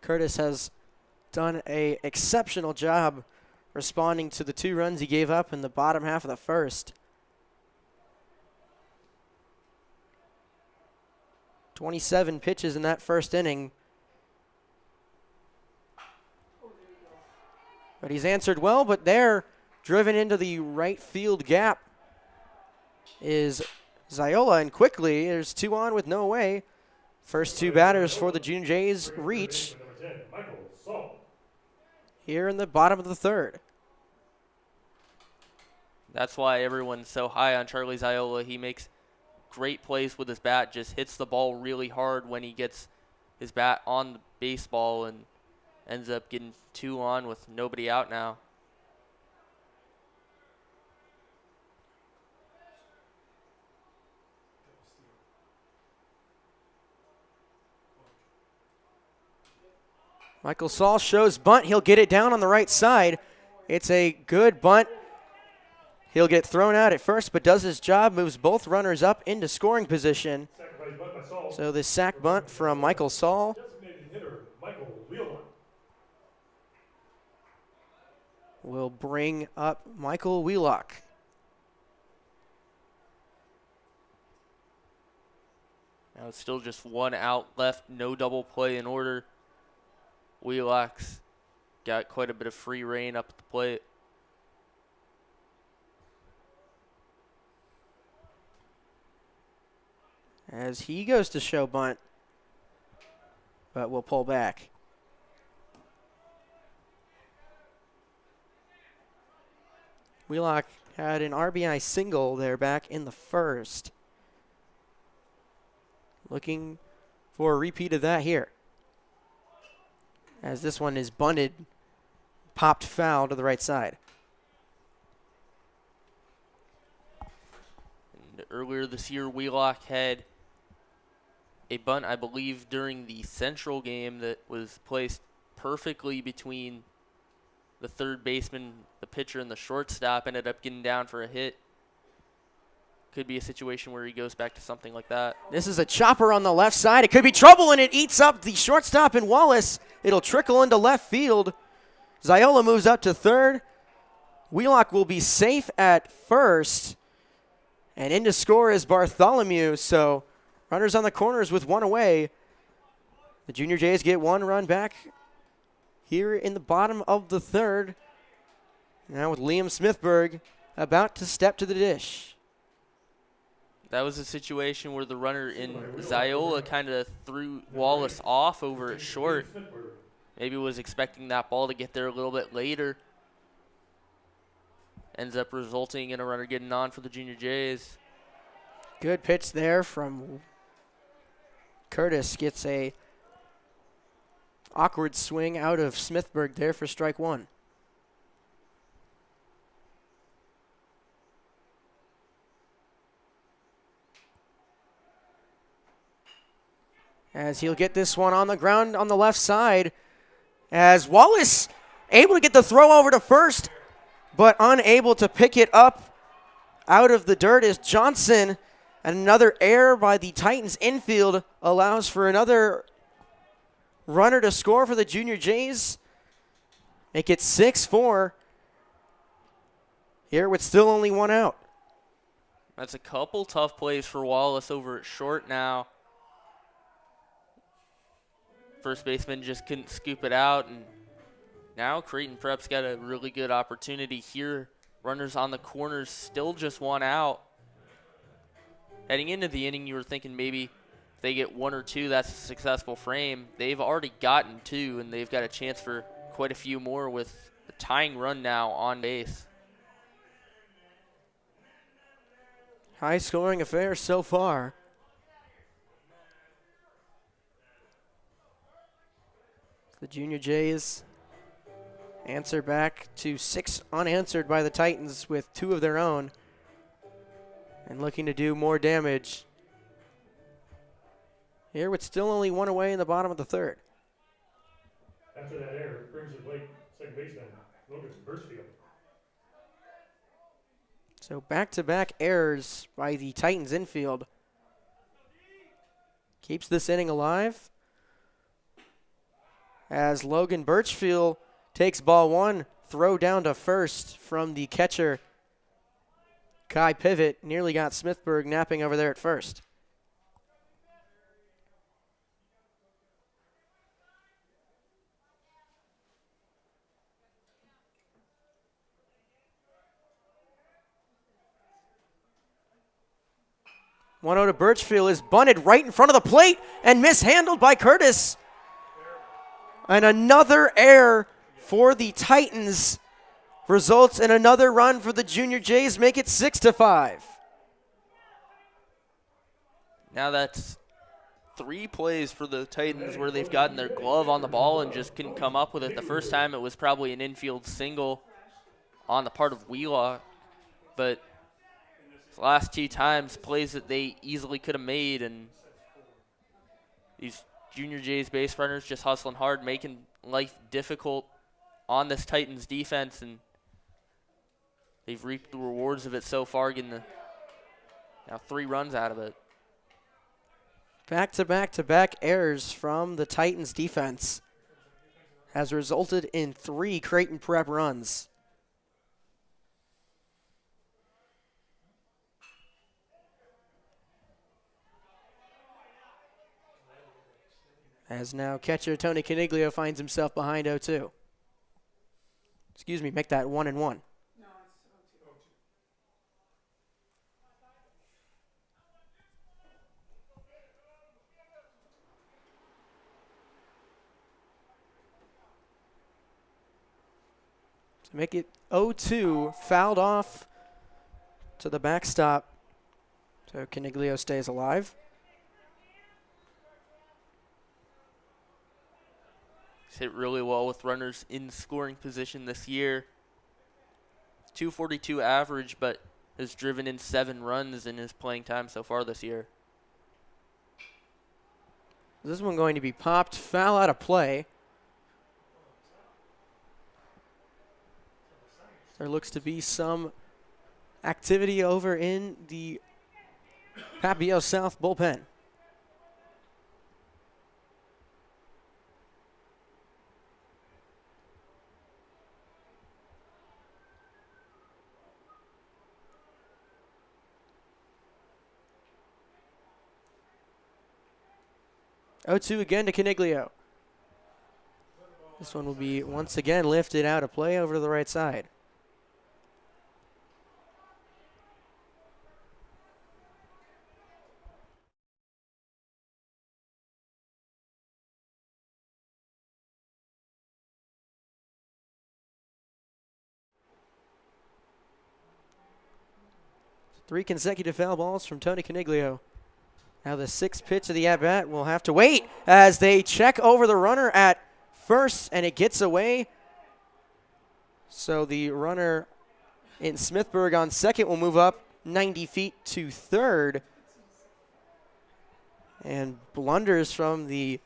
Curtis has done an exceptional job responding to the 2 runs he gave up in the bottom half of the first. 27 pitches in that first inning. But he's answered well, but there, driven into the right field gap, is Ziola, and quickly there's 2 on with no away. First 2 batters for the Junior Jays reach here in the bottom of the third. That's why everyone's so high on Charlie Ziola. He makes great plays with his bat, just hits the ball really hard when he gets his bat on the baseball and ends up getting 2 on with nobody out now. Michael Saul shows bunt. He'll get it down on the right side. It's a good bunt. He'll get thrown out at first, but does his job, moves both runners up into scoring position. So the sac bunt from Michael Saul. Will bring up Michael Wheelock. Now it's still just 1 out left, no double play in order. Wheelock's got quite a bit of free reign up at the plate. As he goes to show bunt, but will pull back. Wheelock had an RBI single there back in the first. Looking for a repeat of that here. As this one is bunted, popped foul to the right side. And earlier this year, Wheelock had a bunt, I believe, during the Central game that was placed perfectly between the third baseman, the pitcher, and the shortstop ended up getting down for a hit. Could be a situation where he goes back to something like that. This is a chopper on the left side. It could be trouble, and it eats up the shortstop in Wallace. It'll trickle into left field. Ziola moves up to third. Wheelock will be safe at first. And in to score is Bartholomew. So runners on the corners with one away. The Junior Jays get one run back here in the bottom of the third. Now with Liam Smithberg about to step to the dish. That was a situation where the runner in Ziola kind of threw Wallace off over at short. Maybe was expecting that ball to get there a little bit later. Ends up resulting in a runner getting on for the Junior Jays. Good pitch there from Curtis. Gets a awkward swing out of Smithberg there for strike one. As he'll get this one on the ground on the left side. As Wallace able to get the throw over to first, but unable to pick it up out of the dirt is Johnson. And another error by the Titans infield allows for another runner to score for the Junior Jays. Make it 6-4. Here with still only one out. That's a couple tough plays for Wallace over at short now. First baseman just couldn't scoop it out, and now Creighton Prep's got a really good opportunity here. Runners on the corners, still just one out. Heading into the inning, you were thinking maybe if they get one or two, that's a successful frame. They've already gotten two, and they've got a chance for quite a few more with a tying run now on base. High-scoring affair so far. The Junior Jays answer back to 6 unanswered by the Titans with 2 of their own and looking to do more damage. Here with still only one away in the bottom of the third. After that error, brings it late second baseman, Logan Birchfield. So back-to-back errors by the Titans infield. Keeps this inning alive. As Logan Birchfield takes ball one, throw down to first from the catcher, Kai Pivot. Nearly got Smithberg napping over there at first. One out to Birchfield is bunted right in front of the plate and mishandled by Curtis. And another error for the Titans results in another run for the Junior Jays, make it 6-5. Now that's 3 plays for the Titans where they've gotten their glove on the ball and just couldn't come up with it. The first time it was probably an infield single on the part of Wheelock, but the last 2 times, plays that they easily could have made, and these Junior Jays base runners just hustling hard, making life difficult on this Titans defense, and they've reaped the rewards of it so far, getting now 3 runs out of it. Back-to-back-to-back errors from the Titans defense has resulted in 3 Creighton Prep runs. As now catcher Tony Caniglio finds himself behind 0-2. Excuse me, make that 1-1. To make it 0-2, fouled off to the backstop. So Caniglio stays alive. He's hit really well with runners in scoring position this year. 242 average, but has driven in 7 runs in his playing time so far this year. This one going to be popped, foul out of play. There looks to be some activity over in the Papio South bullpen. Oh, 2 again to Caniglio. This one will be once again lifted out of play over to the right side. Three consecutive foul balls from Tony Caniglio. Now the 6th pitch of the at-bat will have to wait as they check over the runner at first, and it gets away. So the runner in Smithburg on second will move up 90 feet to third. And blunders from the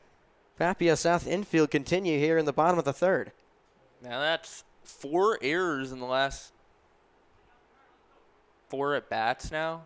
Papio South infield continue here in the bottom of the third. Now that's 4 errors in the last 4 at-bats now.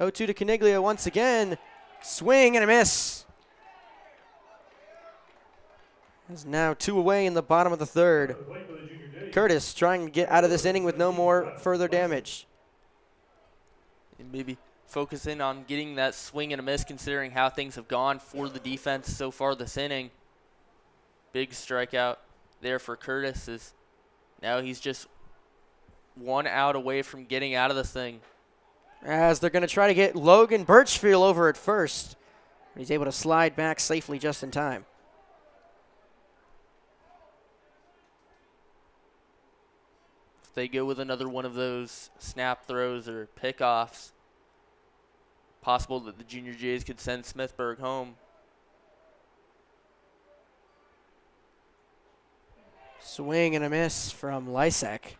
Oh, 2 to Caniglio once again. Swing and a miss. Is now 2 away in the bottom of the third. Curtis trying to get out of this inning with no more further damage. And maybe focus in on getting that swing and a miss considering how things have gone for the defense so far this inning. Big strikeout there for Curtis. Now he's just 1 out away from getting out of this thing. As they're going to try to get Logan Birchfield over at first. He's able to slide back safely just in time. If they go with another one of those snap throws or pickoffs, possible that the Junior Jays could send Smithburg home. Swing and a miss from Lysek.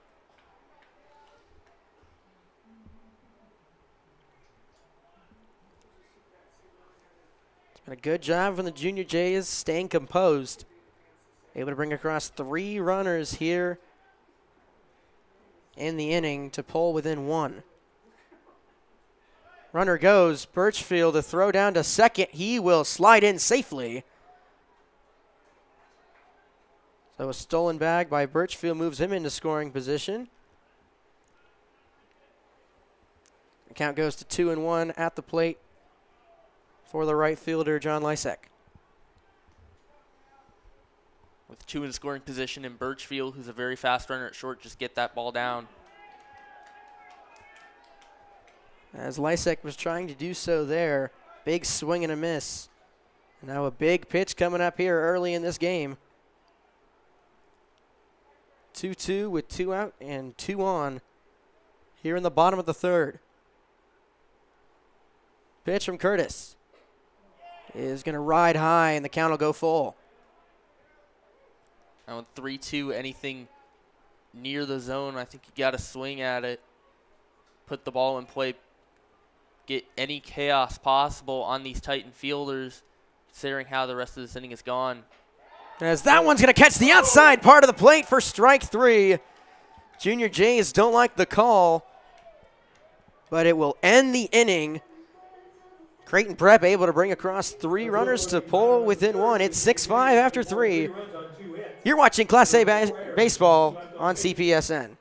It's been a good job from the Junior Jays staying composed. Able to bring across 3 runners here in the inning to pull within 1. Runner goes. Birchfield to throw down to second. He will slide in safely. So a stolen bag by Birchfield moves him into scoring position. The count goes to 2-1 at the plate for the right fielder, John Lysek. With 2 in scoring position, and Birchfield, who's a very fast runner at short, just get that ball down. As Lysek was trying to do so there, big swing and a miss. Now a big pitch coming up here early in this game. 2-2 with 2 out and 2 on here in the bottom of the third. Pitch from Curtis is going to ride high, and the count will go full. Now with 3-2, anything near the zone, I think you got to swing at it, put the ball in play, get any chaos possible on these Titan fielders, considering how the rest of this inning is gone. As that one's going to catch the outside part of the plate for strike 3. Junior Jays don't like the call, but it will end the inning. Creighton Prep able to bring across 3 runners to pull within 1. It's 6-5 after 3. You're watching Class A baseball on CPSN.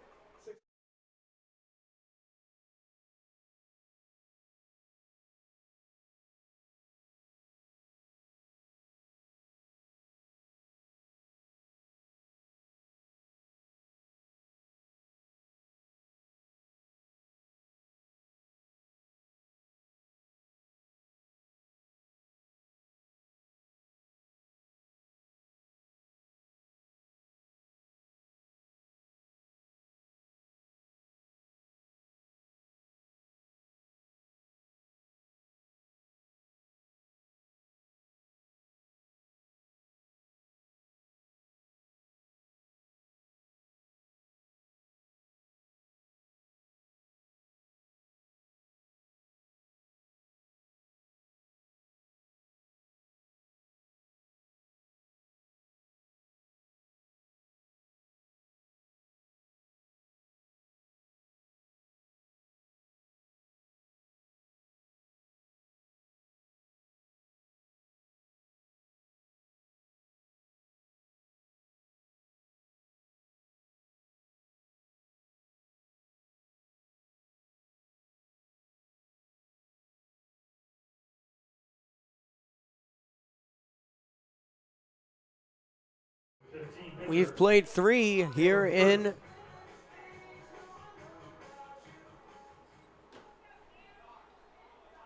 15 We've played 3 here in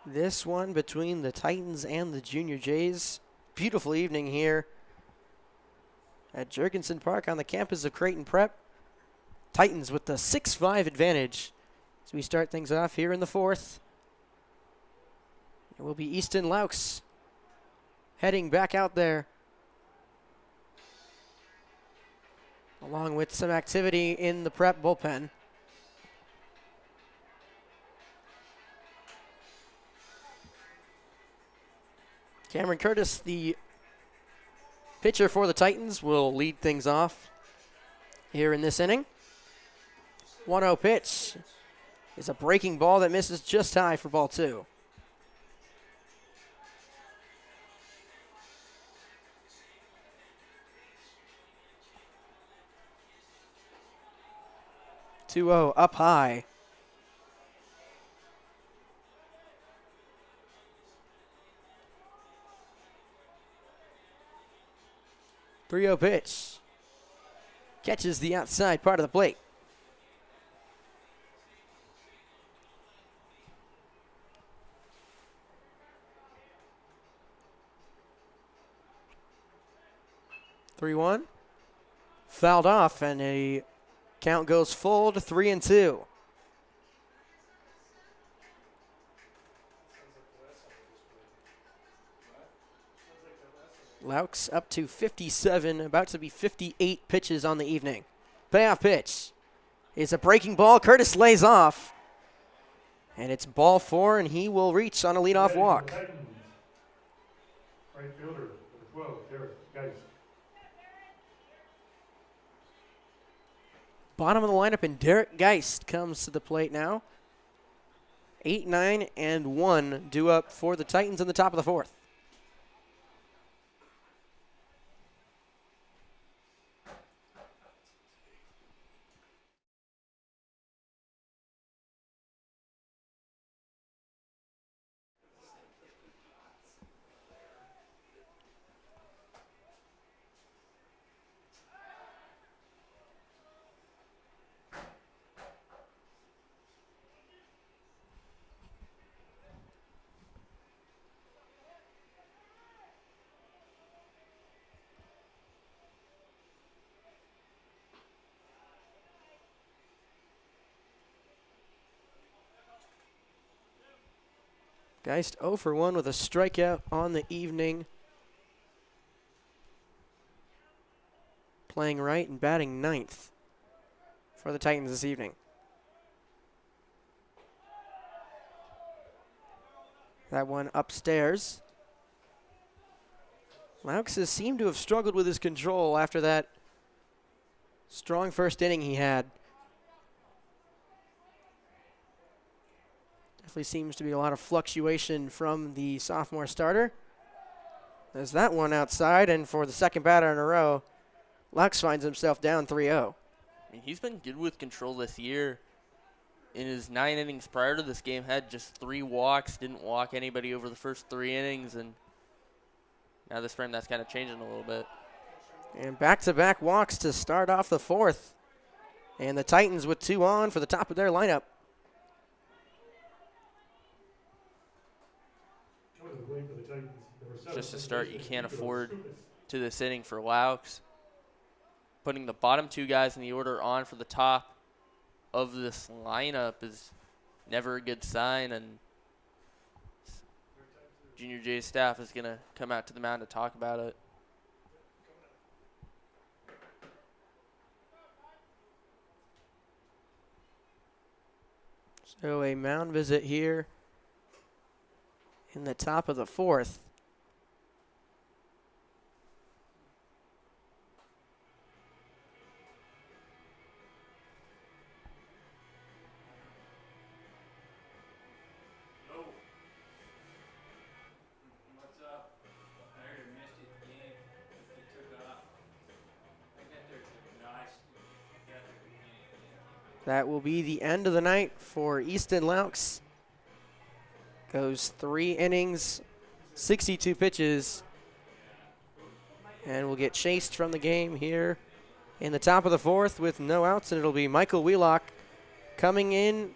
this one between the Titans and the Junior Jays. Beautiful evening here at Jurgensen Park on the campus of Creighton Prep. Titans with the 6-5 advantage as we start things off here in the 4th. It will be Easton Laux heading back out there, along with some activity in the Prep bullpen. Cameron Curtis, the pitcher for the Titans, will lead things off here in this inning. 1-0 pitch is a breaking ball that misses just high for ball 2. (2-0) up high. (3-0) pitch catches the outside part of the plate. (3-1) fouled off, and a count goes full to 3-2. Laux up to 57, about to be 58 pitches on the evening. Payoff pitch is a breaking ball. Curtis lays off, and it's ball 4, and he will reach on a leadoff walk. Right fielder, number 12, Derek Geist. Bottom of the lineup, and Derek Geist comes to the plate now. 8, 9, and 1 due up for the Titans in the top of the 4th. Geist 0 for 1 with a strikeout on the evening. Playing right and batting 9th for the Titans this evening. That one upstairs. Laux has seemed to have struggled with his control after that strong first inning he had. Definitely seems to be a lot of fluctuation from the sophomore starter. There's that one outside, and for the second batter in a row, Laux finds himself down 3-0. I mean, he's been good with control this year. In his 9 innings prior to this game, had just 3 walks, didn't walk anybody over the first 3 innings, and now this frame, that's kind of changing a little bit. And back-to-back walks to start off the 4th. And the Titans with 2 on for the top of their lineup. Just to start, you can't afford to this inning for Laux. Putting the bottom 2 guys in the order on for the top of this lineup is never a good sign, and Junior Jay's staff is going to come out to the mound to talk about it. So a mound visit here in the top of the 4th. That will be the end of the night for Easton Laux. Goes 3 innings, 62 pitches, and will get chased from the game here in the top of the fourth with no outs, and it'll be Michael Wheelock coming in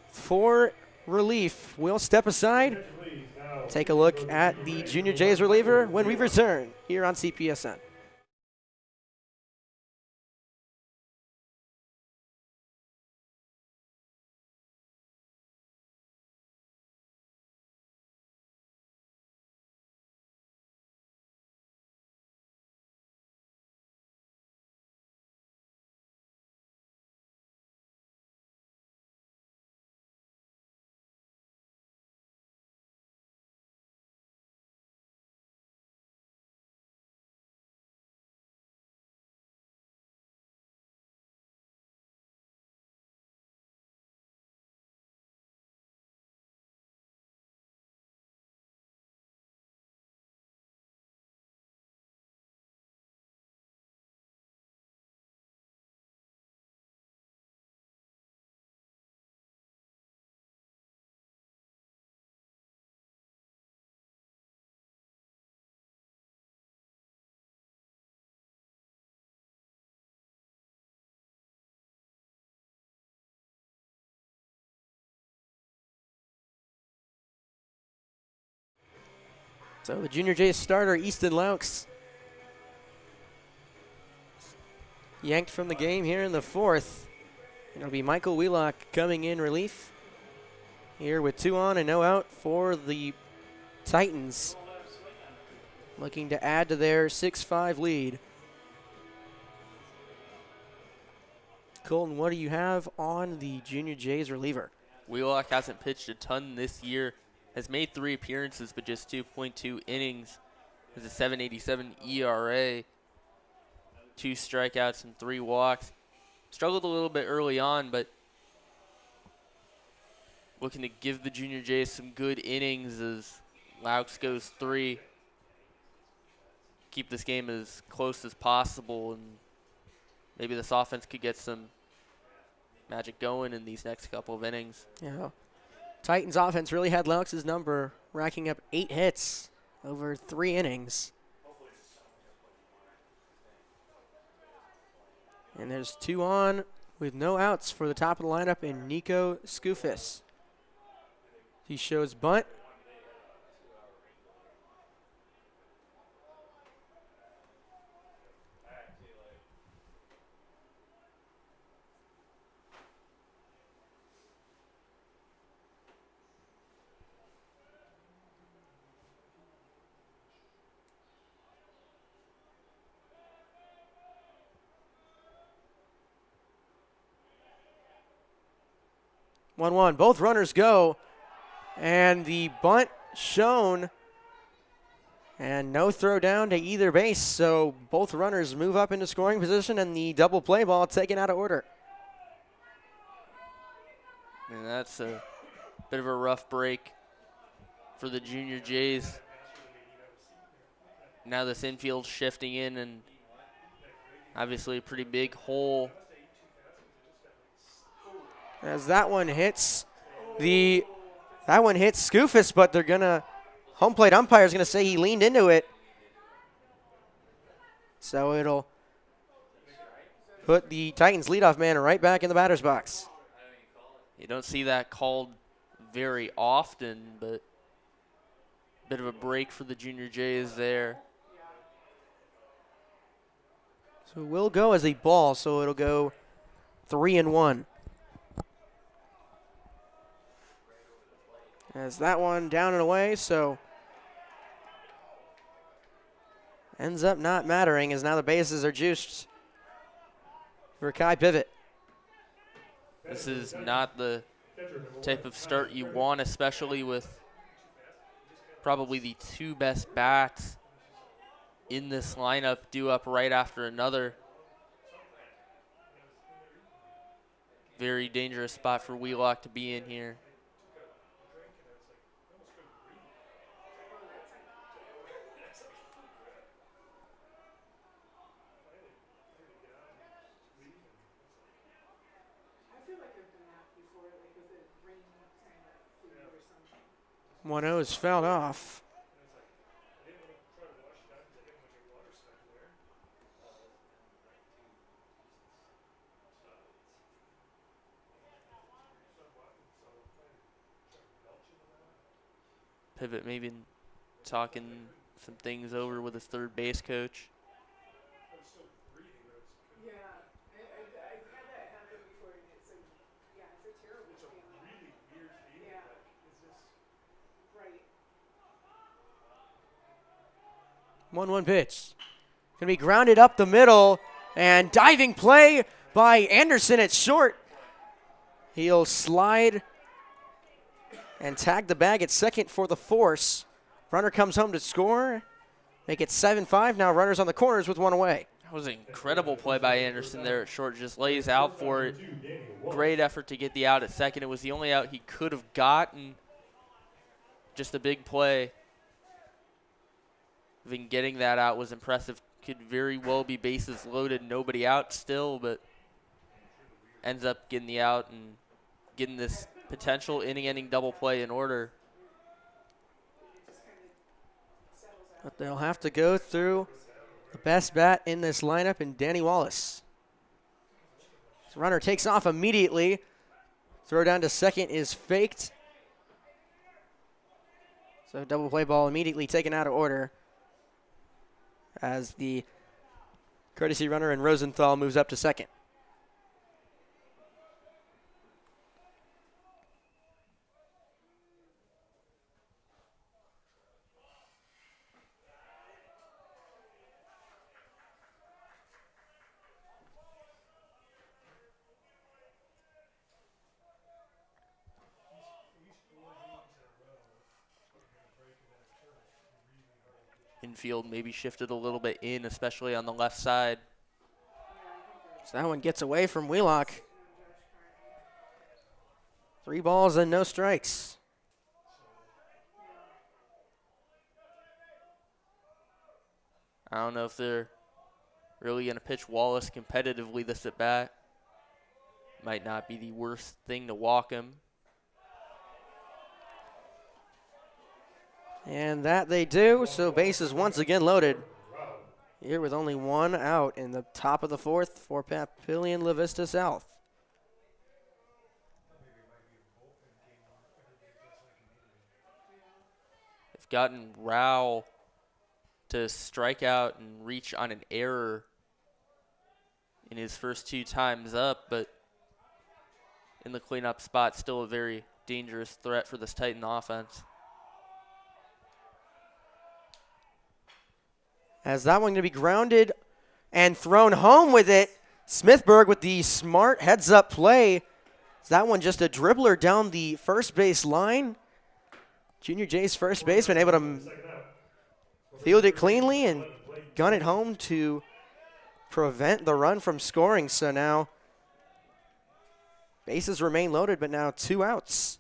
for relief. We'll step aside, take a look at the Junior Jays reliever when we return here on CPSN. So the Junior Jays starter, Easton Laux, yanked from the game here in the fourth. It'll be Michael Wheelock coming in relief here with 2 on and no out for the Titans, looking to add to their 6-5 lead. Colton, what do you have on the Junior Jays reliever? Wheelock hasn't pitched a ton this year, has made 3 appearances but just 2.2 innings, has a 7.87 ERA, 2 strikeouts and 3 walks. Struggled a little bit early on, but looking to give the Junior Jays some good innings as Laux goes 3. Keep this game as close as possible, and maybe this offense could get some magic going in these next couple of innings. Yeah. Titans offense really had Laux's number, racking up 8 hits over 3 innings. And there's 2 on with no outs for the top of the lineup in Nico Skoufis. He shows bunt. One. Both runners go, and the bunt shown, and no throw down to either base. So both runners move up into scoring position, and the double play ball taken out of order. And that's a bit of a rough break for the Junior Jays. Now this infield shifting in, and obviously a pretty big hole. As that one hits Skoufis, but they're gonna, home plate umpire's gonna say he leaned into it. So it'll put the Titans leadoff man right back in the batter's box. You don't see that called very often, but a bit of a break for the Junior Jays there. So we'll go as a ball, so it'll go 3-1. As that one down and away, so ends up not mattering as now the bases are juiced for Kai Pivot. This is not the type of start you want, especially with probably the 2 best bats in this lineup due up right after another. Very dangerous spot for Wheelock to be in here. One is fouled off. pivot, maybe talking some things over with his third base coach. One pitch. Gonna be grounded up the middle, and diving play by Anderson at short. He'll slide and tag the bag at second for the force. Runner comes home to score. Make it 7-5. Now runners on the corners with one away. That was an incredible play by Anderson there at short. Just lays out for it. Great effort to get the out at second. It was the only out he could have gotten. Just a big play. Even getting that out was impressive. Could very well be bases loaded, nobody out still, but ends up getting the out and getting this potential inning-ending double play in order. But they'll have to go through the best bat in this lineup in Danny Wallace. This runner takes off immediately. Throw down to second is faked. So double play ball immediately taken out of order as the courtesy runner and Rosenthal moves up to second. Infield maybe shifted a little bit in, especially on the left side. So that one gets away from Wheelock. 3 balls and no strikes. I don't know if they're really going to pitch Wallace competitively this at bat. Might not be the worst thing to walk him. And that they do, so bases once again loaded. Here with only one out in the top of the fourth for Papillion La Vista South. They've gotten Rao to strike out and reach on an error in his first 2 times up, but in the cleanup spot, still a very dangerous threat for this Titan offense. As that one going to be grounded and thrown home with it. Smithburg with the smart heads-up play. Is that one just a dribbler down the first base line? Junior Jay's first baseman able to field it cleanly and gun it home to prevent the run from scoring. So now bases remain loaded, but now 2 outs.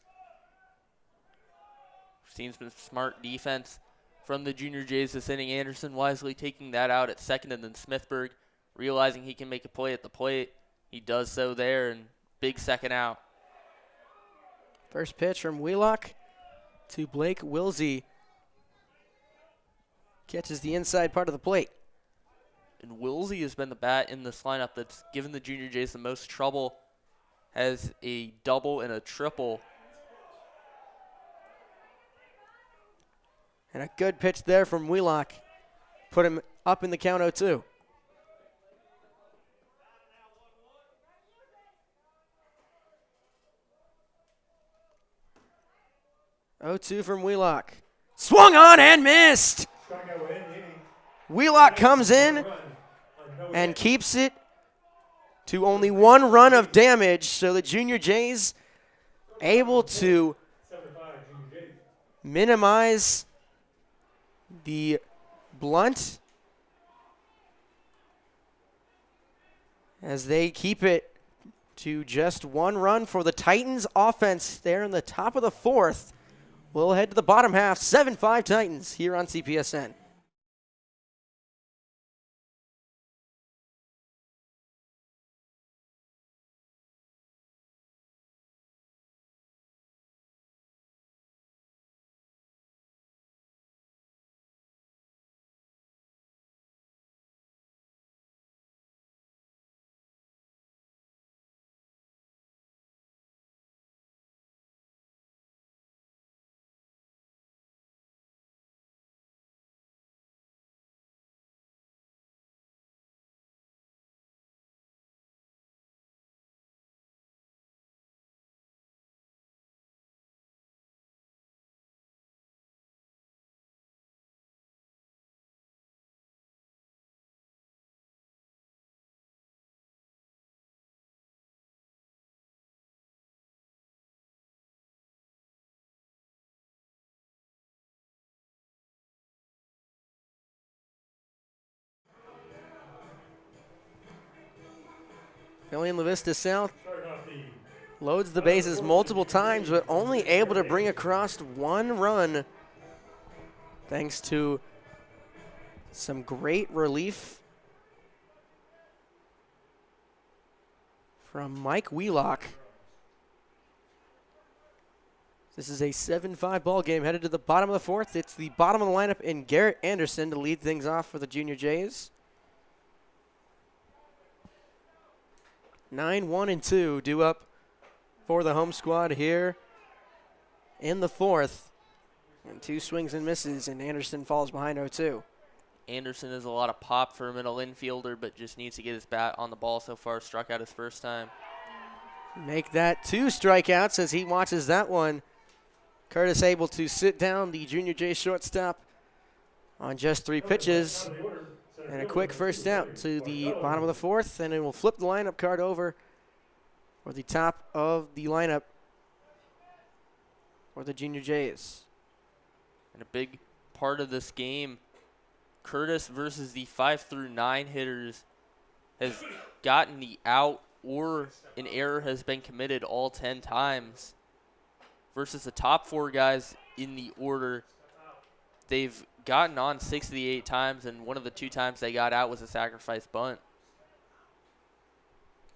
Seems some smart defense from the Junior Jays this inning. Anderson wisely taking that out at second, and then Smithburg realizing he can make a play at the plate. He does so there, and big second out. First pitch from Wheelock to Blake Wilsey. Catches the inside part of the plate. And Wilsey has been the bat in this lineup that's given the Junior Jays the most trouble. Has a double and a triple. And a good pitch there from Wheelock. Put him up in the count 0-2. 0-2 from Wheelock. Swung on and missed. Wheelock comes in and keeps it to only 1 run of damage. So the Junior Jays able to minimize the blunt as they keep it to just 1 run for the Titans offense there in the top of the fourth. We'll head to the bottom half, 7-5 Titans here on CPSN. Papillion La Vista South Starting off the loads the bases multiple times, but only able to bring across one run thanks to some great relief from Mike Wheelock. This is a 7-5 ball game headed to the bottom of the fourth. It's the bottom of the lineup in Garrett Anderson to lead things off for the Junior Jays. 9-1-2 due up for the home squad here in the fourth. And 2 swings and misses, and Anderson falls behind 0-2. Anderson is a lot of pop for a middle infielder, but just needs to get his bat on the ball so far. Struck out his first time. Make that 2 strikeouts as he watches that one. Curtis able to sit down the Junior J shortstop on just 3 pitches. out of the order. Center And a fielder, quick first out to the bottom of the fourth, and it will flip the lineup card over for the top of the lineup for the Junior Jays. And a big part of this game, Curtis versus the 5 through 9 hitters has gotten the out or an error has been committed all 10 times. Versus the top 4 guys in the order, they've gotten on 6 of the 8 times, and one of the 2 times they got out was a sacrifice bunt.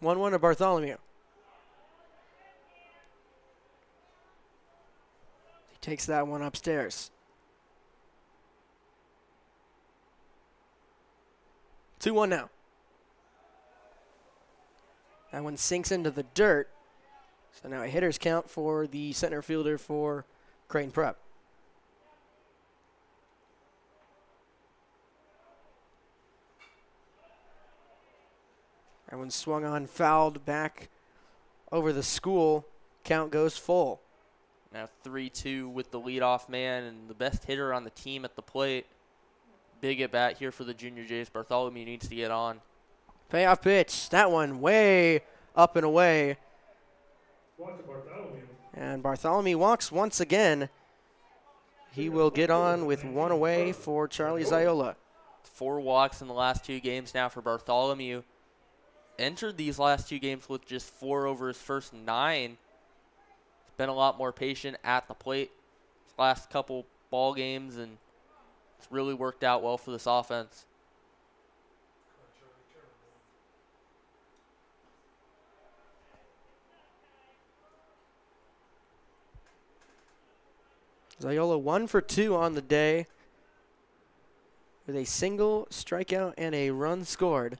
1-1 to Bartholomew. He takes that one upstairs. 2-1 now. That one sinks into the dirt. So now a hitter's count for the center fielder for Creighton Prep. That one swung on, fouled back over the school. Count goes full. Now 3-2 with the leadoff man and the best hitter on the team at the plate. Big at bat here for the Junior Jays. Bartholomew needs to get on. Payoff pitch. That one way up and away. Walk to Bartholomew. And Bartholomew walks once again. He will get on with 1 away for Charlie Ziola. 4 walks in the last 2 games now for Bartholomew. Entered these last 2 games with just 4 over his first 9. He's been a lot more patient at the plate his last couple ball games, and it's really worked out well for this offense. Ziola 1 for 2 on the day with a single, strikeout, and a run scored.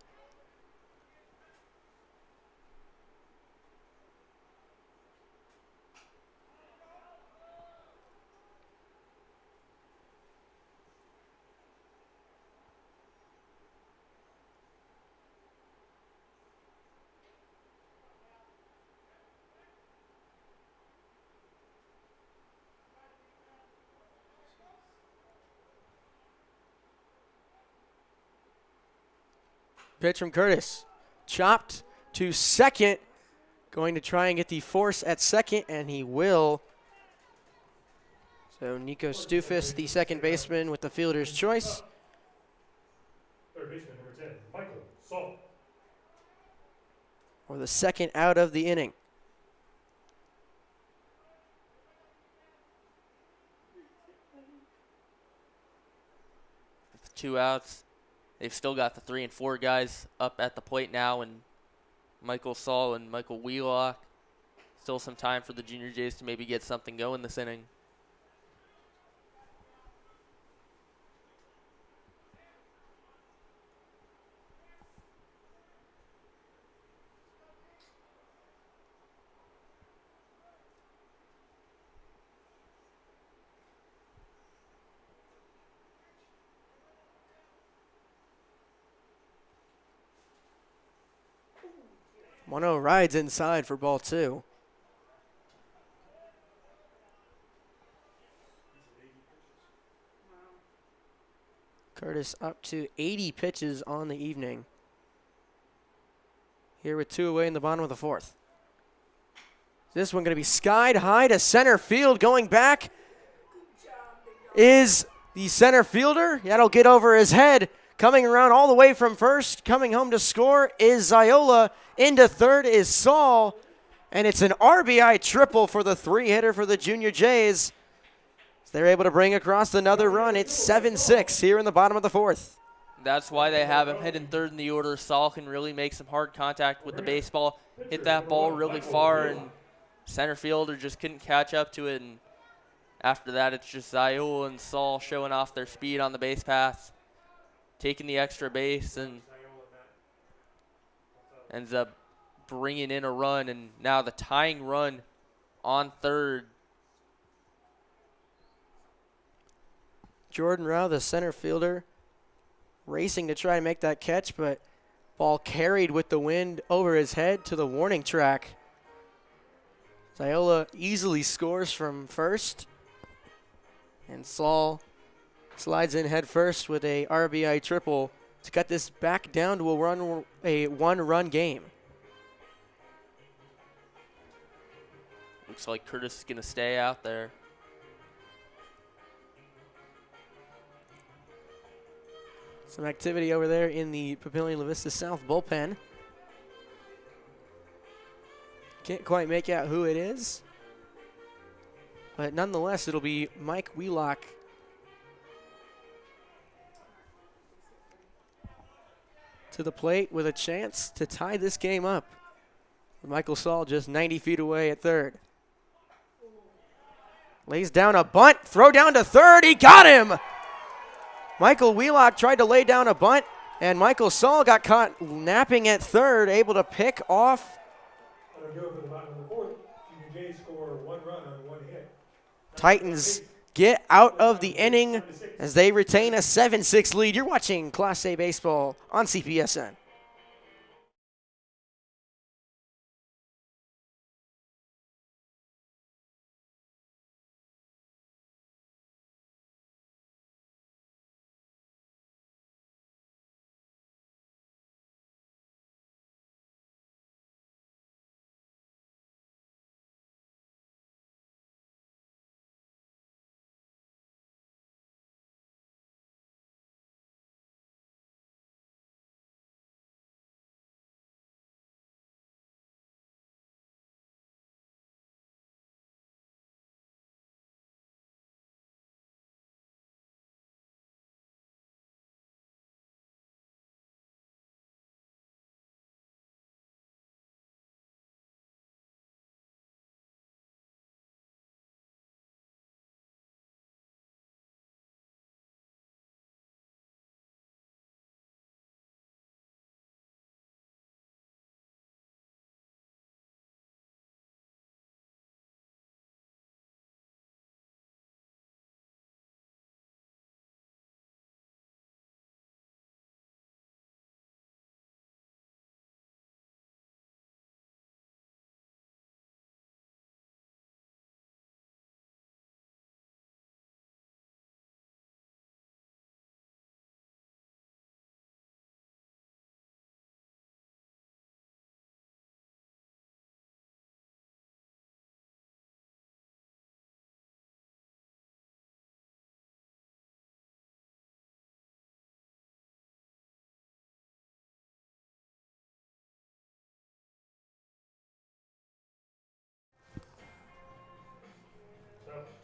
Pitch from Curtis. Chopped to second. Going to try and get the force at second, and he will. So Nico Stufis, the second baseman, with the fielder's choice. Third baseman, number 10, Michael Salt. For the second out of the inning. With 2 outs, they've still got the 3 and 4 guys up at the plate now, and Michael Saul and Michael Wheelock. Still some time for the Junior Jays to maybe get something going this inning. Mono rides inside for ball 2. Curtis up to 80 pitches on the evening. Here with 2 away in the bottom of the fourth. This one going to be skied high to center field. Going back is the center fielder. That'll get over his head. Coming around all the way from first, coming home to score is Ziola. Into third is Saul. And it's an RBI triple for the three-hitter for the Junior Jays. They're able to bring across another run. It's 7-6 here in the bottom of the fourth. That's why they have him hitting third in the order. Saul can really make some hard contact with the baseball, hit that ball really far, and center fielder just couldn't catch up to it. And after that, it's just Ziola and Saul showing off their speed on the base paths, taking the extra base, and ends up bringing in a run. And now the tying run on third. Jordan Rao, the center fielder, racing to try and make that catch, but ball carried with the wind over his head to the warning track. Ziola easily scores from first, and Saul slides in head first with a RBI triple to cut this back down to a one-run game. Looks like Curtis is going to stay out there. Some activity over there in the Papillion La Vista South bullpen. Can't quite make out who it is, but nonetheless, it'll be Mike Wheelock to the plate with a chance to tie this game up. Michael Saul just 90 feet away at third. Lays down a bunt, throw down to third, he got him! Michael Wheelock tried to lay down a bunt, and Michael Saul got caught napping at third, able to pick off. Titans get out of the inning as they retain a 7-6 lead. You're watching Class A Baseball on CPSN.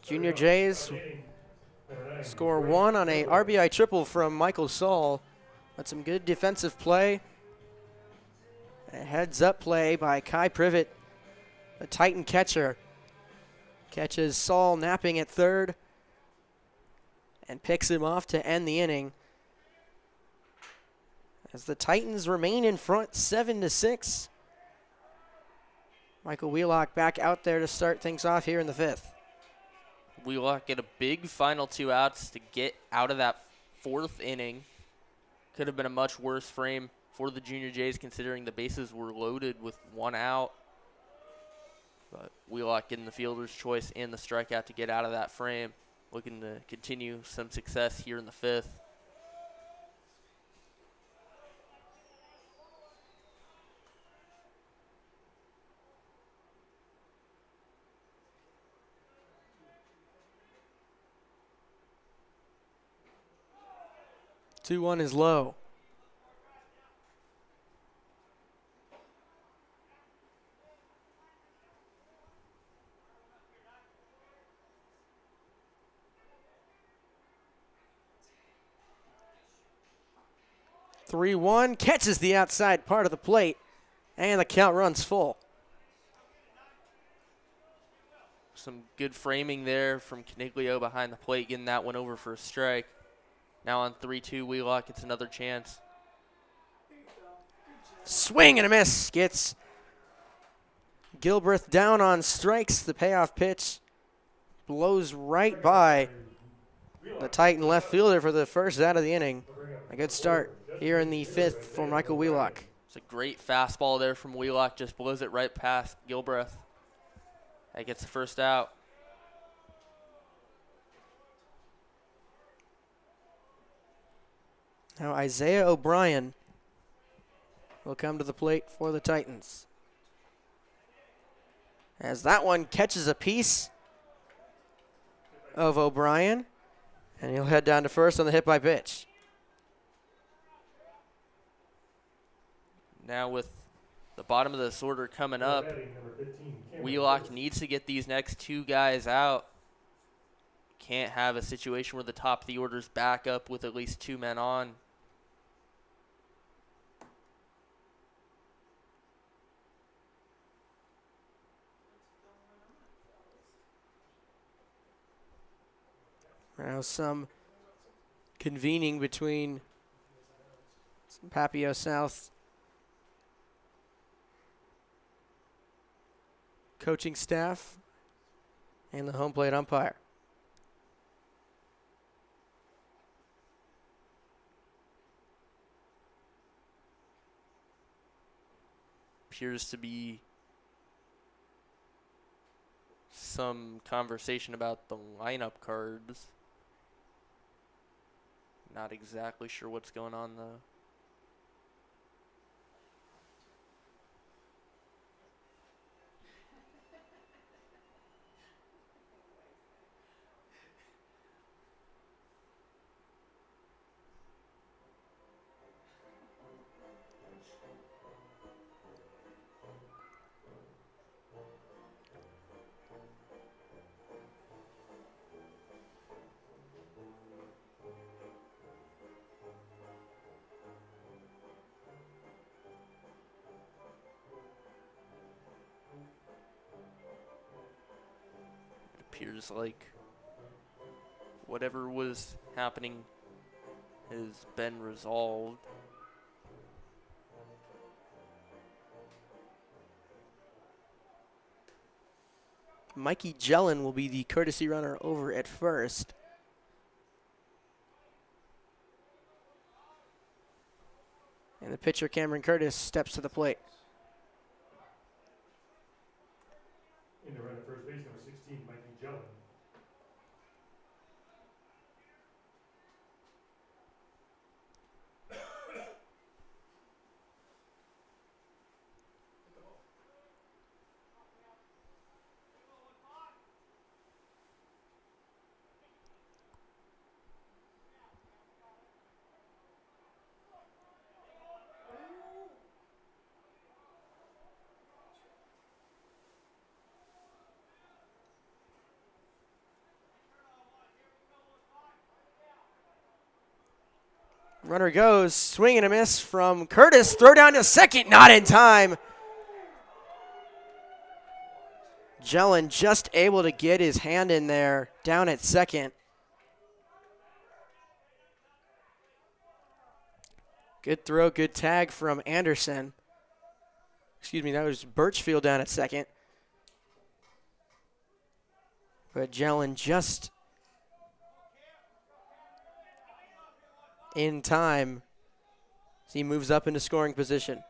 Junior Jays score one on a RBI triple from Michael Saul. That's some good defensive play. A heads-up play by Kai Privet, the Titan catcher. Catches Saul napping at third and picks him off to end the inning. As the Titans remain in front 7-6. Michael Wheelock back out there to start things off here in the fifth. Wheelock get a big final 2 outs to get out of that fourth inning. Could have been a much worse frame for the Junior Jays considering the bases were loaded with 1 out. But Wheelock getting the fielder's choice and the strikeout to get out of that frame. Looking to continue some success here in the fifth. 2-1 is low. Three one, catches the outside part of the plate, and the count runs full. Some good framing there from Caniglio behind the plate, getting that one over for a strike. Now on 3-2, Wheelock gets another chance. Swing and a miss. Gets Gilbreth down on strikes. The payoff pitch blows right by the Titan left fielder for the first out of the inning. A good start here in the fifth for Michael Wheelock. It's a great fastball there from Wheelock, just blows it right past Gilbreth. That gets the first out. Now Isaiah O'Brien will come to the plate for the Titans. As that one catches a piece of O'Brien, and he'll head down to first on the hit by pitch. Now with the bottom of this order coming up, Wheelock needs to get these next two guys out. Can't have a situation where the top of the order's back up with at least two men on. Now some convening between some Papio South coaching staff and the home plate umpire. Appears to be some conversation about the lineup cards. Not exactly sure what's going on though. Appears like whatever was happening has been resolved. Mikey Jellin will be the courtesy runner over at first. And the pitcher, Cameron Curtis, steps to the plate. In the run at first base, number 16, Mikey Jellin. Runner goes, swing and a miss from Curtis. Throw down to second, not in time. Jellin just able to get his hand in there, down at second. Good throw, good tag from Anderson. Excuse me, that was Birchfield down at second. But Jellin just in time as he moves up into scoring position.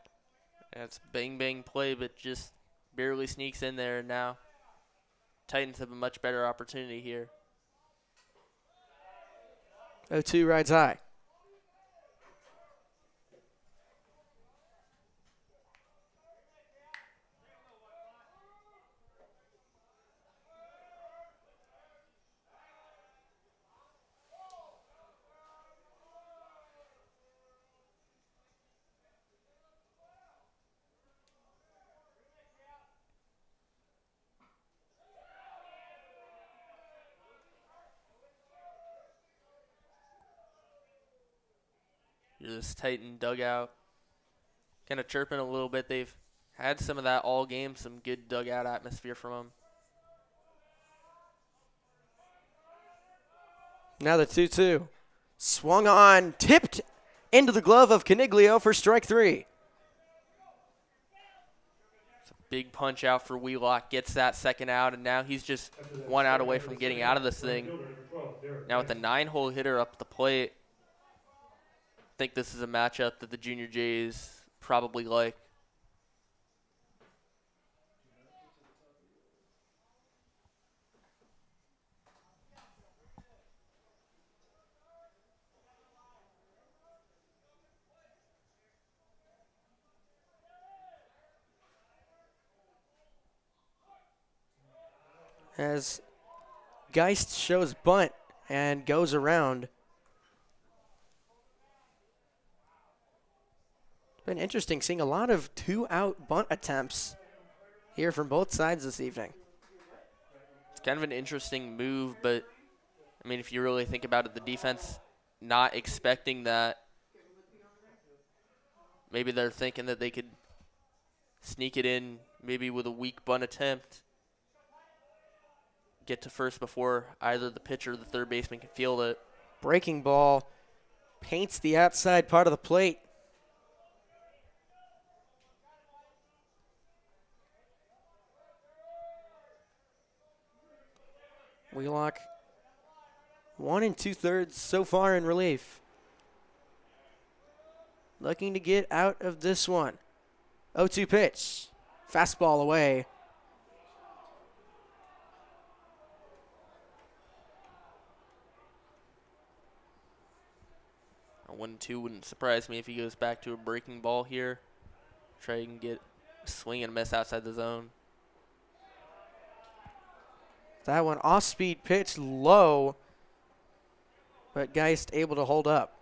That's bang bang play, but just barely sneaks in there. And now Titans have a much better opportunity here. 0-2 rides high. You're this Titan dugout. Kind of chirping a little bit. They've had some of that all game, some good dugout atmosphere from them. Now the 2-2. Swung on, tipped into the glove of Caniglio for strike 3. Big punch out for Wheelock, gets that second out, and now he's just 1 out away from getting out of this thing. Now with the 9-hole hitter up the plate, I think this is a matchup that the Junior Jays probably like. As Geist shows bunt and goes around. It's been interesting seeing a lot of 2-out bunt attempts here from both sides this evening. It's kind of an interesting move, but, I mean, if you really think about it, the defense not expecting that. Maybe they're thinking that they could sneak it in maybe with a weak bunt attempt, get to first before either the pitcher or the third baseman can field it. Breaking ball paints the outside part of the plate. Wheelock 1 2/3 so far in relief. Looking to get out of this one. 0-2 pitch. Fastball away. A 1-2 wouldn't surprise me if he goes back to a breaking ball here. Try and get a swing and a miss outside the zone. That one off-speed pitch low, but Geist able to hold up.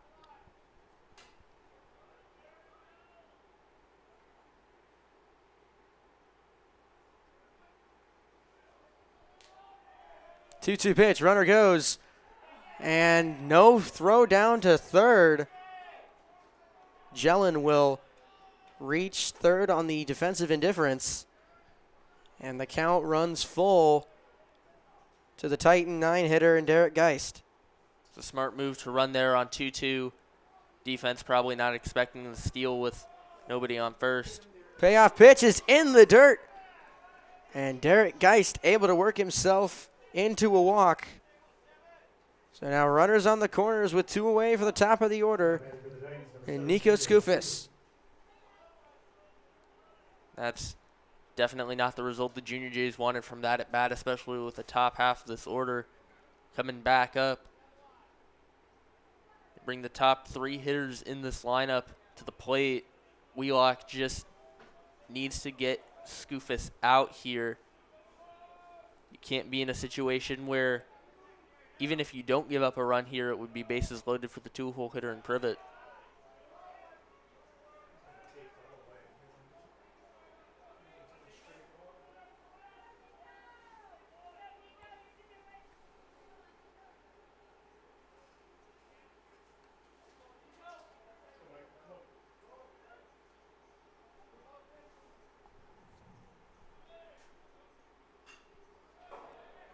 Two-two pitch, runner goes, and no throw down to third. Jelen will reach third on the defensive indifference, and the count runs full to the Titan 9-hitter and Derek Geist. It's a smart move to run there on 2-2. Defense probably not expecting the steal with nobody on first. Payoff pitch is in the dirt, and Derek Geist able to work himself into a walk. So now runners on the corners with 2 away for the top of the order, and Nico Skoufis. That's definitely not the result the Junior Jays wanted from that at bat, especially with the top half of this order coming back up. They bring the top 3 hitters in this lineup to the plate. Wheelock just needs to get Skoufis out here. You can't be in a situation where even if you don't give up a run here, it would be bases loaded for the 2-hole hitter and Privet.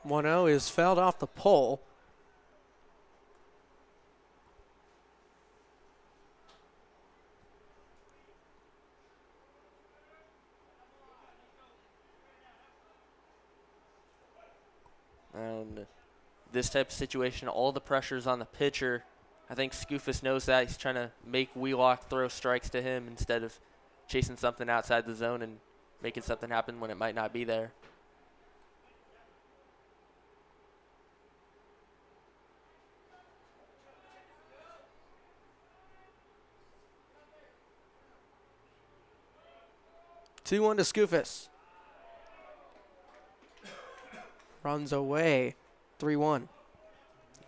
One-0 is fouled off the pole. And this type of situation, all the pressure's on the pitcher. I think Skoufis knows that. He's trying to make Wheelock throw strikes to him instead of chasing something outside the zone and making something happen when it might not be there. 2-1 to Skoufis. Runs away. 3-1. You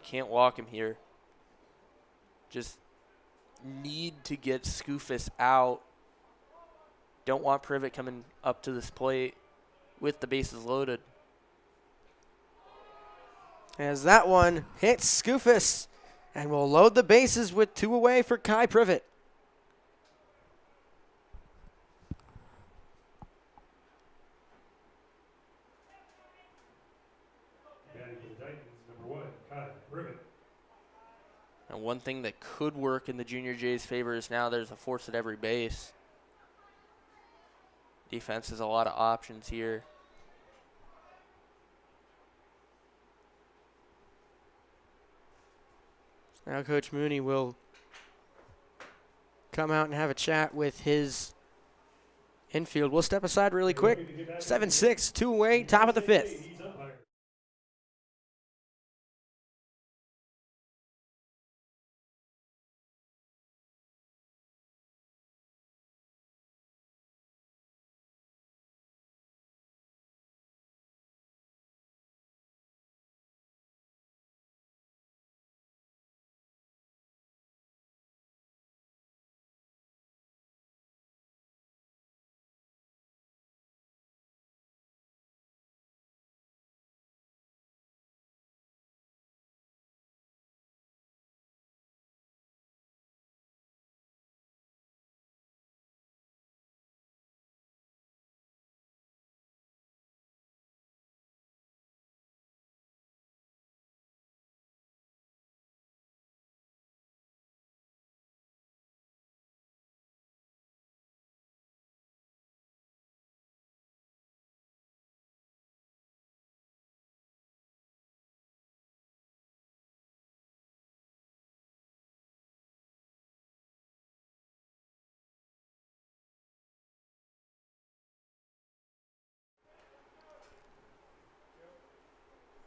can't walk him here. Just need to get Skoufis out. Don't want Privet coming up to this plate with the bases loaded. As that one hits Skoufis And we'll load the bases with 2 away for Kai Privet. Batting for the Titans, number 1, Kai Privet. And one thing that could work in the Junior Jays' favor is now there's a force at every base. Defense has a lot of options here. Now Coach Mooney will come out and have a chat with his infield. We'll step aside really quick. 7-6, 2 away, top of the 5th. He's umpire.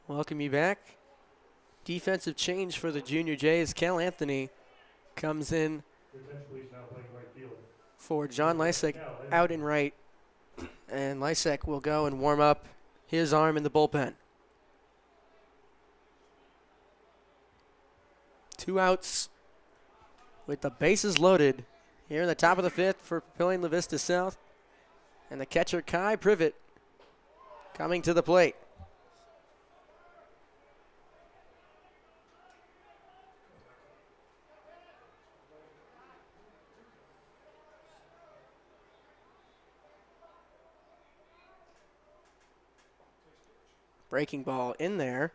Welcome you back. Defensive change for the Junior Jays. Cal Anthony comes in Attention, please, now playing right field. for John Lysek out in right. And Lysek will go and warm up his arm in the bullpen. 2 outs with the bases loaded here in the top of the 5th for Papillion La Vista South. And the catcher Kai Privet coming to the plate. Breaking ball in there.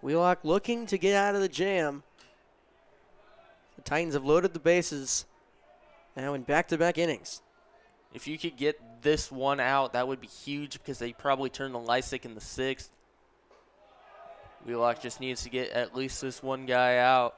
Wheelock looking to get out of the jam. The Titans have loaded the bases now in back-to-back innings. If you could get this one out, that would be huge because they probably turn the Lysick in the 6th. Wheelock just needs to get at least this one guy out.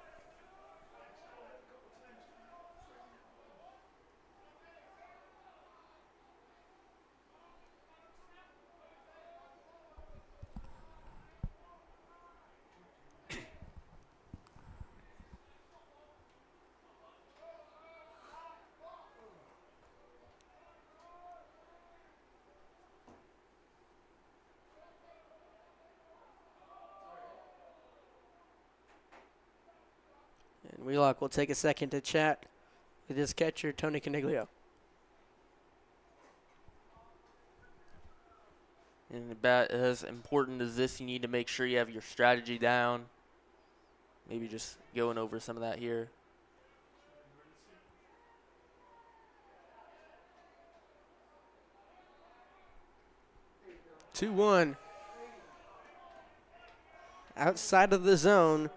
And Wheelock will take a second to chat with his catcher, Tony Caniglio. And about as important as this, you need to make sure you have your strategy down. Maybe just going over some of that here. Two one. Outside of the zone.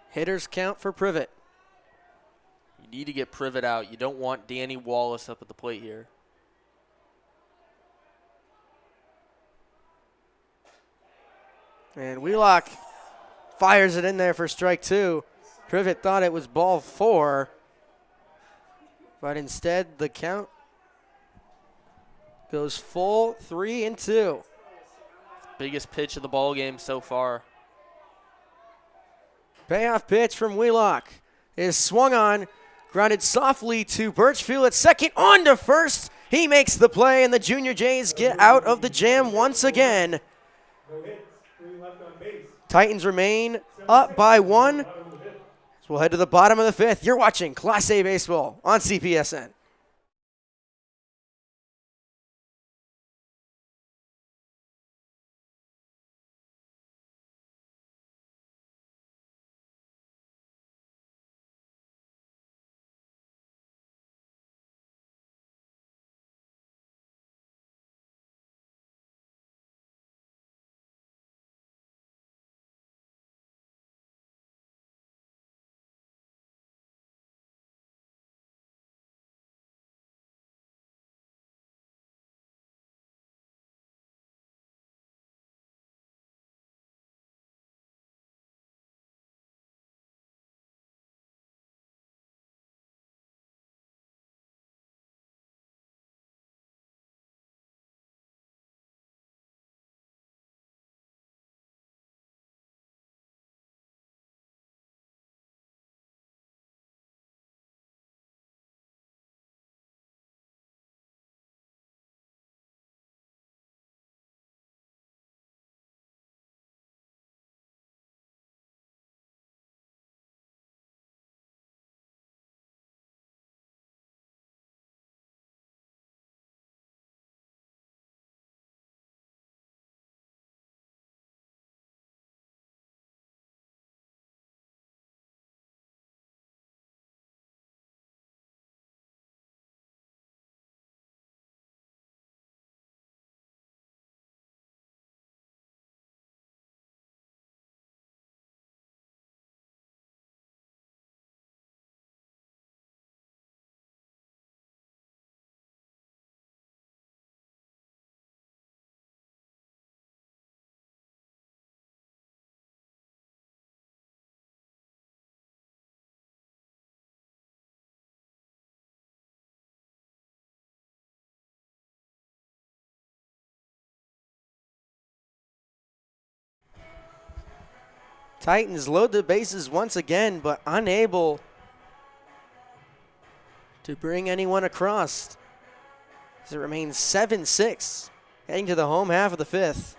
Hitters count for Privet. You need to get Privet out. You don't want Danny Wallace up at the plate here. And Wheelock fires it in there for strike 2. Privet thought it was ball 4, but instead the count goes full 3-2. Biggest pitch of the ball game so far. Payoff pitch from Wheelock is swung on, grounded softly to Birchfield at second, on to first. He makes the play, and the Junior Jays get out of the jam once again. No hits, 3 left on base. Titans remain up by 1. Bottom of the 5th. So we'll head to the bottom of the 5th. You're watching Class A Baseball on CPSN. Titans load the bases once again, but unable to bring anyone across. As it remains 7-6, heading to the home half of the fifth.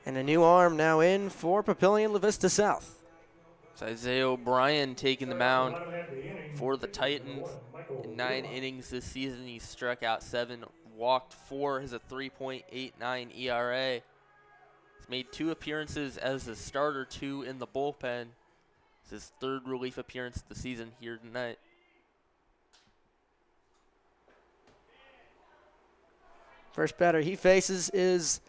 And a new arm now in for Papillion La Vista South. It's Isaiah O'Brien taking the mound for the Titans. In 9 innings this season, he struck out 7, walked 4, has a 3.89 ERA. He's made 2 appearances as a starter, 2 in the bullpen. It's his 3rd relief appearance of the season here tonight. First batter he faces is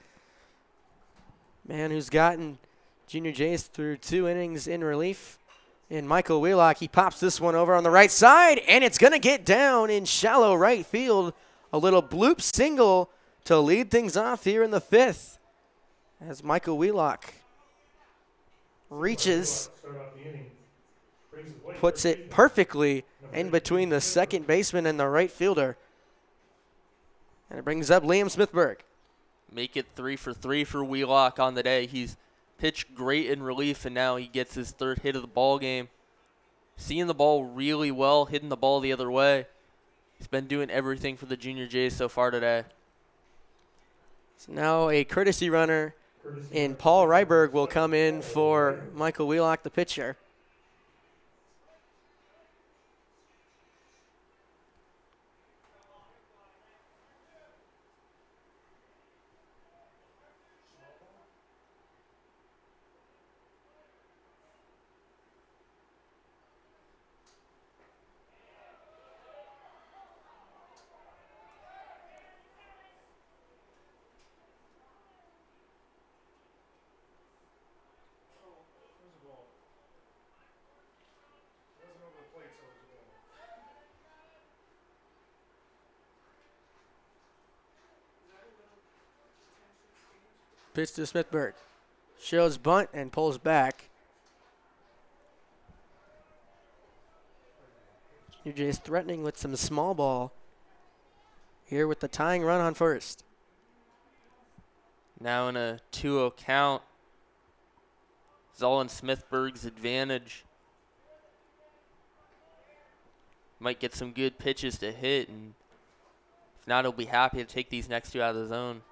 man who's gotten Junior Jays through 2 innings in relief. In Michael Wheelock, he pops this one over on the right side, and it's going to get down in shallow right field. A little bloop single to lead things off here in the 5th. As Michael Wheelock reaches, puts it perfectly in between the second baseman and the right fielder. And it brings up Liam Smithberg. Make it 3 for 3 for Wheelock on the day. He's pitched great in relief, and now he gets his 3rd hit of the ball game. Seeing the ball really well, hitting the ball the other way. He's been doing everything for the Junior Jays so far today. So now a courtesy runner in Paul Ryberg will come in for Michael Wheelock, the pitcher. Pitch to Smithberg. Shows bunt and pulls back. Junior Jays threatening with some small ball here with the tying run on first. Now in a 2-0 count. It's all in Smithberg's advantage. Might get some good pitches to hit, and if not, he'll be happy to take these next 2 out of the zone.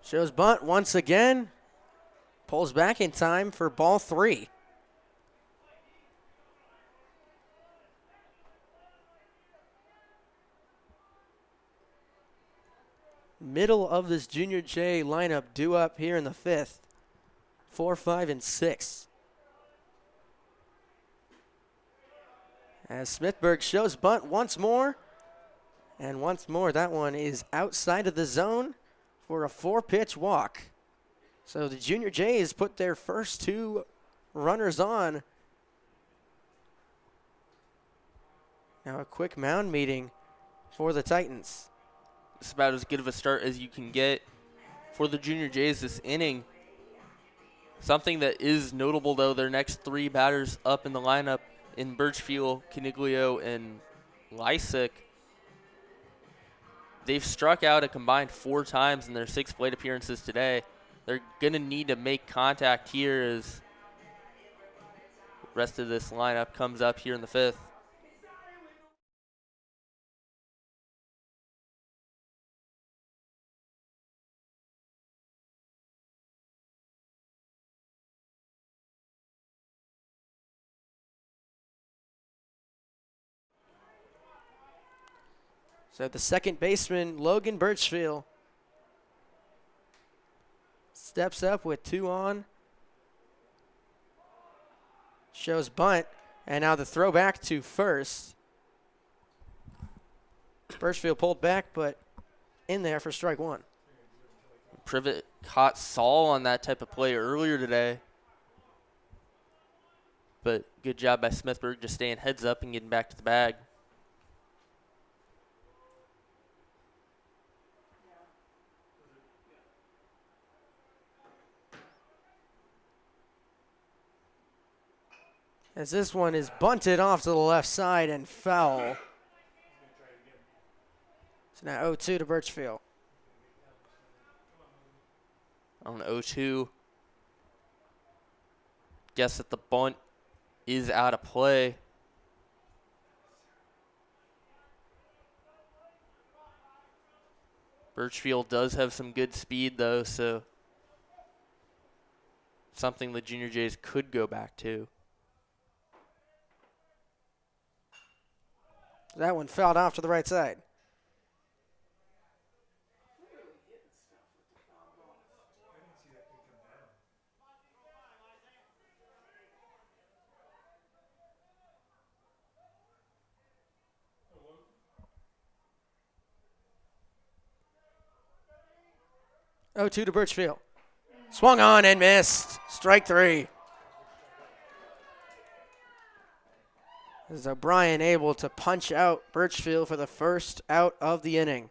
Shows bunt once again. Pulls back in time for ball 3. Middle of this Junior J lineup due up here in the 5th. 4, 5, and 6. As Smithberg shows bunt once more. And once more, that one is outside of the zone for a 4-pitch walk. So the Junior Jays put their first 2 runners on. Now a quick mound meeting for the Titans. It's about as good of a start as you can get for the Junior Jays this inning. Something that is notable, though, their next 3 batters up in the lineup in Birchfield, Caniglio, and Lysick. They've struck out a combined 4 times in their 6 plate appearances today. They're going to need to make contact here as the rest of this lineup comes up here in the 5th. So the second baseman, Logan Birchfield, steps up with 2 on. Shows bunt. And now the throw back to first. Birchfield pulled back, but in there for strike 1. Privet caught Saul on that type of play earlier today. But good job by Smithberg just staying heads up and getting back to the bag. As this one is bunted off to the left side and foul. So now 0-2 to Birchfield. On 0-2. guess that the bunt is out of play. Birchfield does have some good speed, though, so something the Junior Jays could go back to. That one fouled off to the right side. Oh, 2 to Birchfield. Swung on and missed. Strike 3. Is O'Brien able to punch out Birchfield for the first out of the inning?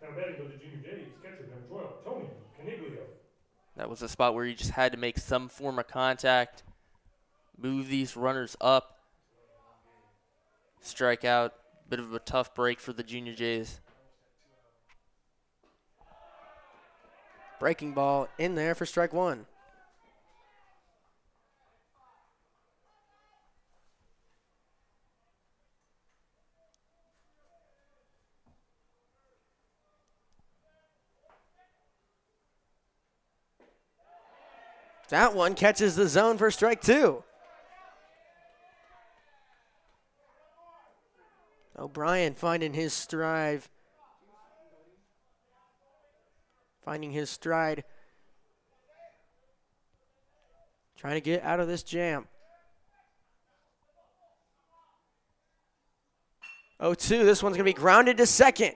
Now batting for the Junior Jays, catcher number 12, Tony Caniglio. That was a spot where you just had to make some form of contact, move these runners up, strike out. Bit of a tough break for the Junior Jays. Breaking ball in there for strike 1. That one catches the zone for strike 2. O'Brien finding his stride. Trying to get out of this jam. 0-2. This one's going to be grounded to second.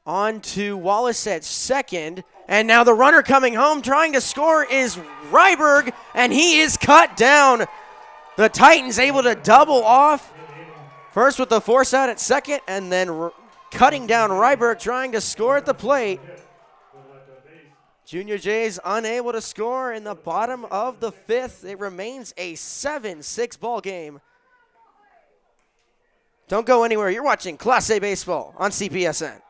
On to Wallace at second. And now the runner coming home trying to score is Ryberg, and he is cut down. The Titans able to double off. First with the force out at second, and then cutting down Ryberg trying to score at the plate. Junior Jays unable to score in the bottom of the 5th. It remains a 7-6 ball game. Don't go anywhere. You're watching Class A Baseball on CPSN.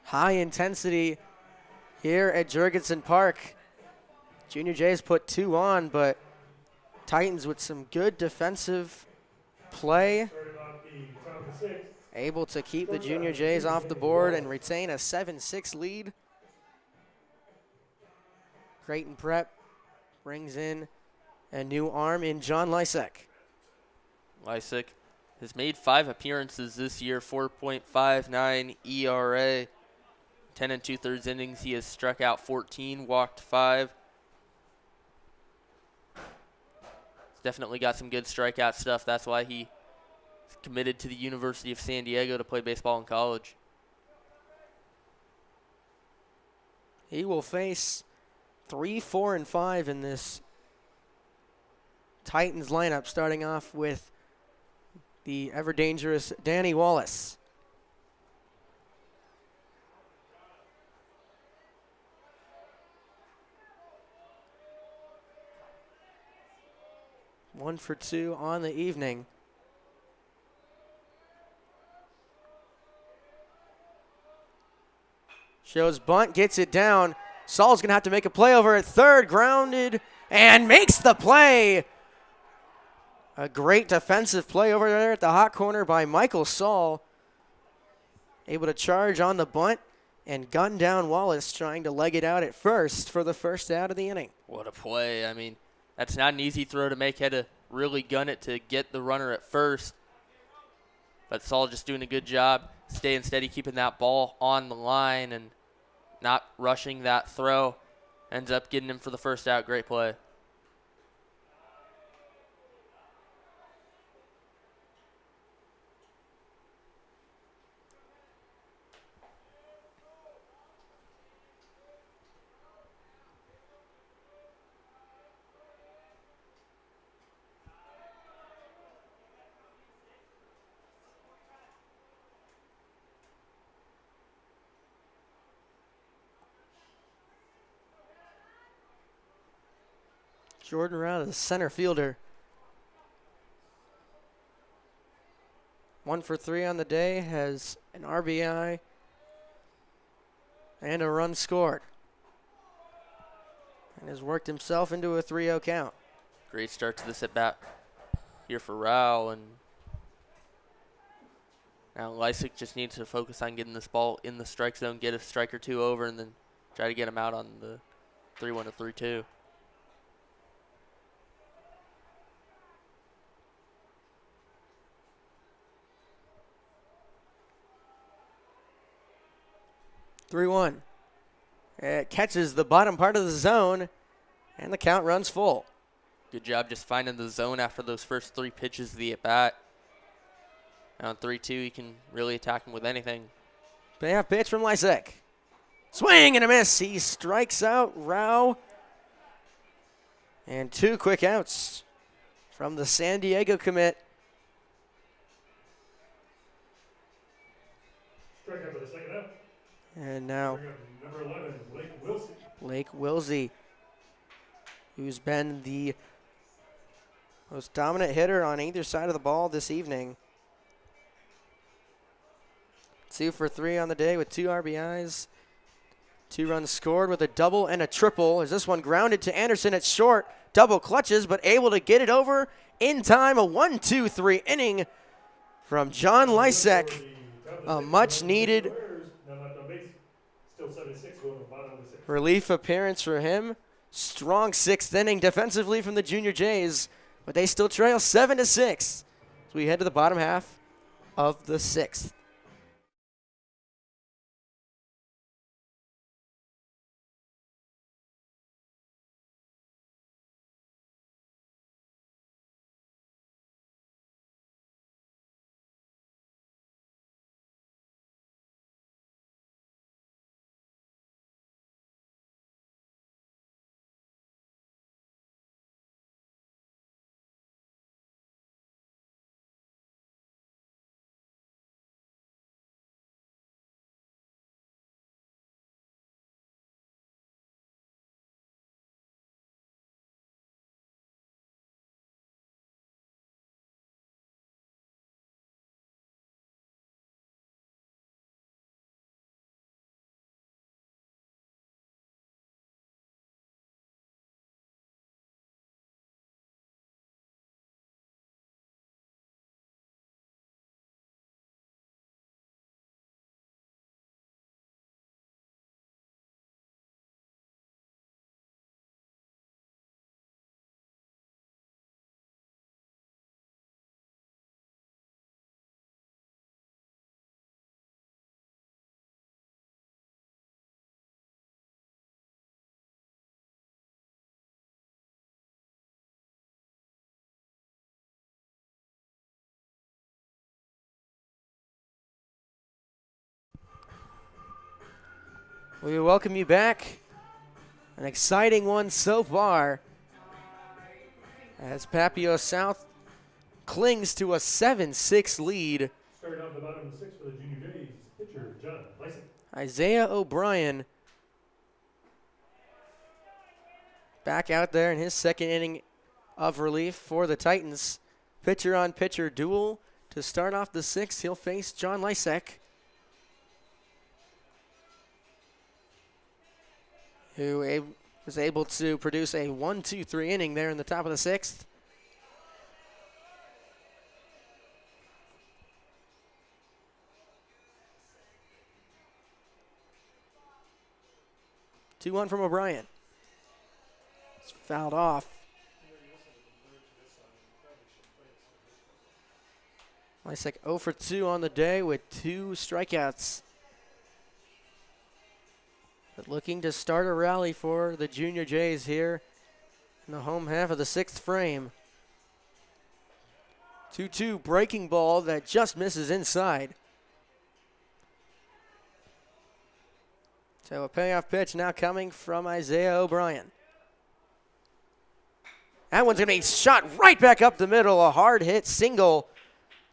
High intensity here at Jurgensen Park. Junior Jays put 2 on, but Titans with some good defensive play, able to keep the Junior Jays off the board and retain a 7-6 lead. Creighton Prep brings in a new arm in John Lysek. Lysek has made 5 appearances this year, 4.59 ERA. 10 2/3 innings, he has struck out 14, walked 5. He's definitely got some good strikeout stuff. That's why he committed to the University of San Diego to play baseball in college. He will face 3, 4, and 5 in this Titans lineup, starting off with the ever-dangerous Danny Wallace. One for 2 on the evening. Shows bunt, gets it down. Saul's going to have to make a play over at third, grounded, and makes the play. A great defensive play over there at the hot corner by Michael Saul. Able to charge on the bunt and gun down Wallace, trying to leg it out at first for the first out of the inning. What a play. I mean, that's not an easy throw to make. Had to really gun it to get the runner at first. But Saul just doing a good job, staying steady, keeping that ball on the line and not rushing that throw. Ends up getting him for the first out. Great play. Jordan Rao, the center fielder. 1 for 3 on the day, has an RBI and a run scored. And has worked himself into a 3-0 count. Great start to this at bat here for Rao. And now Lysick just needs to focus on getting this ball in the strike zone, get a strike or two over, and then try to get him out on the 3-1 to 3-2. It catches the bottom part of the zone, and the count runs full. Good job just finding the zone after those first 3 pitches of the at-bat. Now on 3-2, you can really attack him with anything. Payoff pitch from Lysick. Swing and a miss. He strikes out Rao. And 2 quick outs from the San Diego commit. Strikeout for the second out. And now Bring up number 11, Blake Wilson. Blake Wilsey, who's been the most dominant hitter on either side of the ball this evening. 2 for 3 on the day with 2 RBIs. 2 runs scored with a double and a triple. As this one grounded to Anderson at short. Double clutches, but able to get it over in time. A 1-2-3 inning from John Lysick. A much-needed relief appearance for him. Strong 6th inning defensively from the Junior Jays, but they still trail 7-6 as we head to the bottom half of the 6th. We welcome you back. An exciting one so far as Papio South clings to a 7-6 lead. Starting off the bottom of the sixth for the Junior Jays, pitcher John Lysak. Isaiah O'Brien back out there in his second inning of relief for the Titans. Pitcher-on-pitcher duel to start off the sixth. He'll face John Lysak, who was able to produce a 1-2-3 inning there in the top of the sixth. Two one from O'Brien. It's fouled off. Lysak 0 for 2 on the day with 2 strikeouts. But looking to start a rally for the Junior Jays here in the home half of the sixth frame. 2-2 breaking ball that just misses inside. So a payoff pitch now coming from Isaiah O'Brien. That one's going to be shot right back up the middle. A hard hit single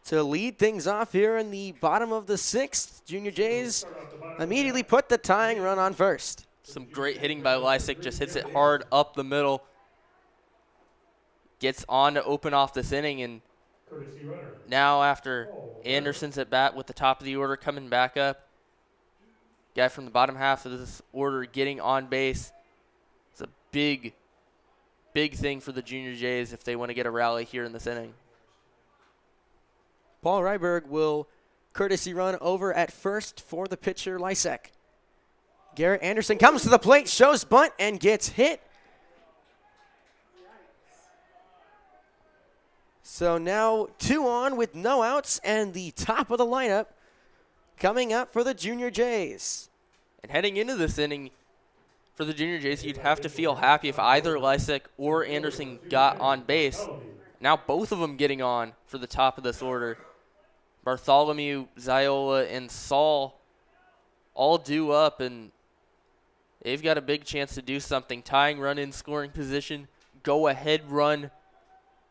to lead things off here in the bottom of the sixth. Junior Jays immediately put the tying run on first. Some great hitting by Lysak. Just hits it hard up the middle. Gets on to open off this inning. And now after Anderson's at bat with the top of the order coming back up, guy from the bottom half of this order getting on base. It's a big, big thing for the Junior Jays if they want to get a rally here in this inning. Paul Ryberg will courtesy run over at first for the pitcher Lysak. Garrett Anderson comes to the plate, shows bunt, and gets hit. So now 2 on with no outs, and the top of the lineup coming up for the Junior Jays. And heading into this inning for the Junior Jays, you'd have to feel happy if either Lysak or Anderson got on base. Now both of them getting on for the top of this order. Bartholomew, Ziola, and Saul all due up, and they've got a big chance to do something. Tying run in scoring position, go-ahead run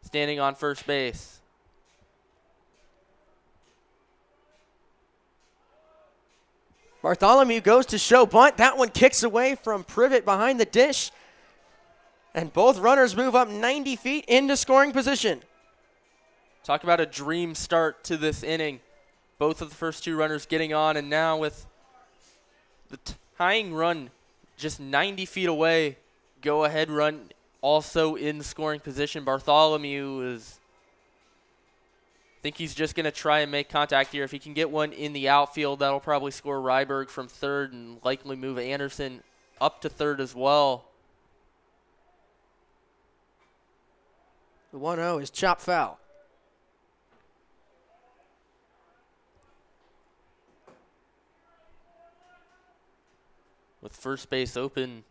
standing on first base. Bartholomew goes to show bunt. That one kicks away from Privet behind the dish. And both runners move up 90 feet into scoring position. Talk about a dream start to this inning. Both of the first 2 runners getting on, and now with the tying run just 90 feet away, go-ahead run also in scoring position. Bartholomew I think he's just going to try and make contact here. If he can get one in the outfield, that'll probably score Ryberg from third and likely move Anderson up to third as well. The 1-0 is chop foul. With first base open,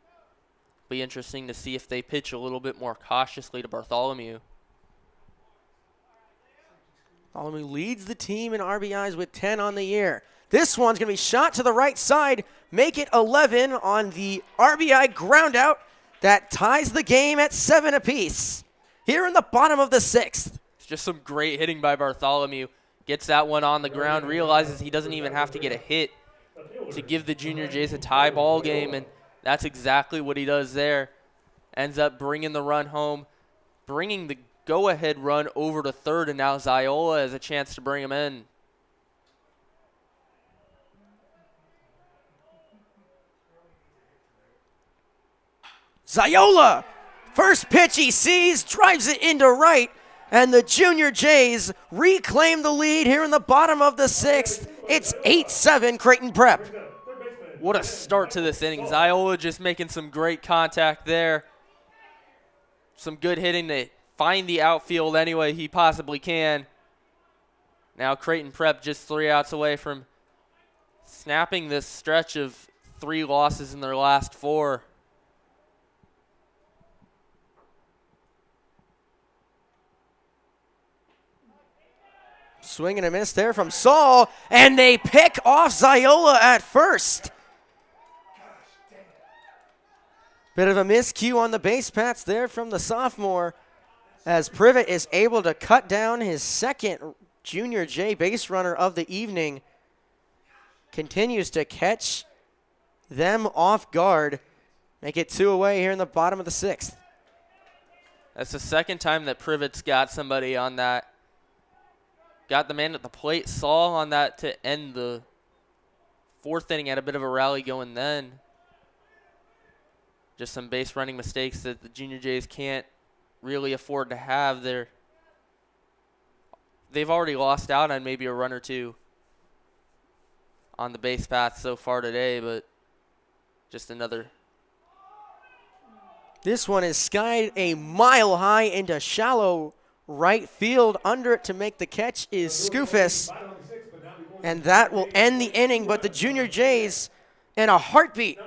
be interesting to see if they pitch a little bit more cautiously to Bartholomew. Bartholomew leads the team in RBIs with 10 on the year. This one's going to be shot to the right side, make it 11 on the RBI ground out that ties the game at 7 apiece. Here in the bottom of the sixth. It's just some great hitting by Bartholomew. Gets that one on the ground, realizes he doesn't even have to get a hit to give the Junior Jays a tie ball game, and that's exactly what he does there. Ends up bringing the run home, bringing the go-ahead run over to third, and now Ziola has a chance to bring him in. Ziola, first pitch he sees, drives it into right, and the Junior Jays reclaim the lead here in the bottom of the sixth. It's 8-7 Creighton Prep. What a start to this inning. Ziola just making some great contact there. Some good hitting to find the outfield any way he possibly can. Now Creighton Prep just 3 outs away from snapping this stretch of 3 losses in their last 4. Swing and a miss there from Saul, and they pick off Ziola at first. Bit of a miscue on the base paths there from the sophomore, as Privet is able to cut down his second Junior J base runner of the evening. Continues to catch them off guard. Make it 2 away here in the bottom of the 6th. That's the second time that Privet's got somebody on that. Got the man at the plate. Saul on that to end the 4th inning. Had a bit of a rally going then. Just some base running mistakes that the Junior Jays can't really afford to have there. They've already lost out on maybe a run or two on the base path so far today, but just another. This one is skied a mile high into shallow right field. Under it to make the catch is Skoufis, and that will end the inning. But the Junior Jays, in a heartbeat,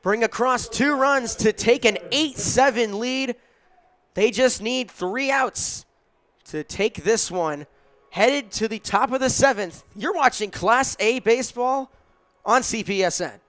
bring across 2 runs to take an 8-7 lead. They just need 3 outs to take this one. Headed to the top of the 7th. You're watching Class A baseball on CPSN.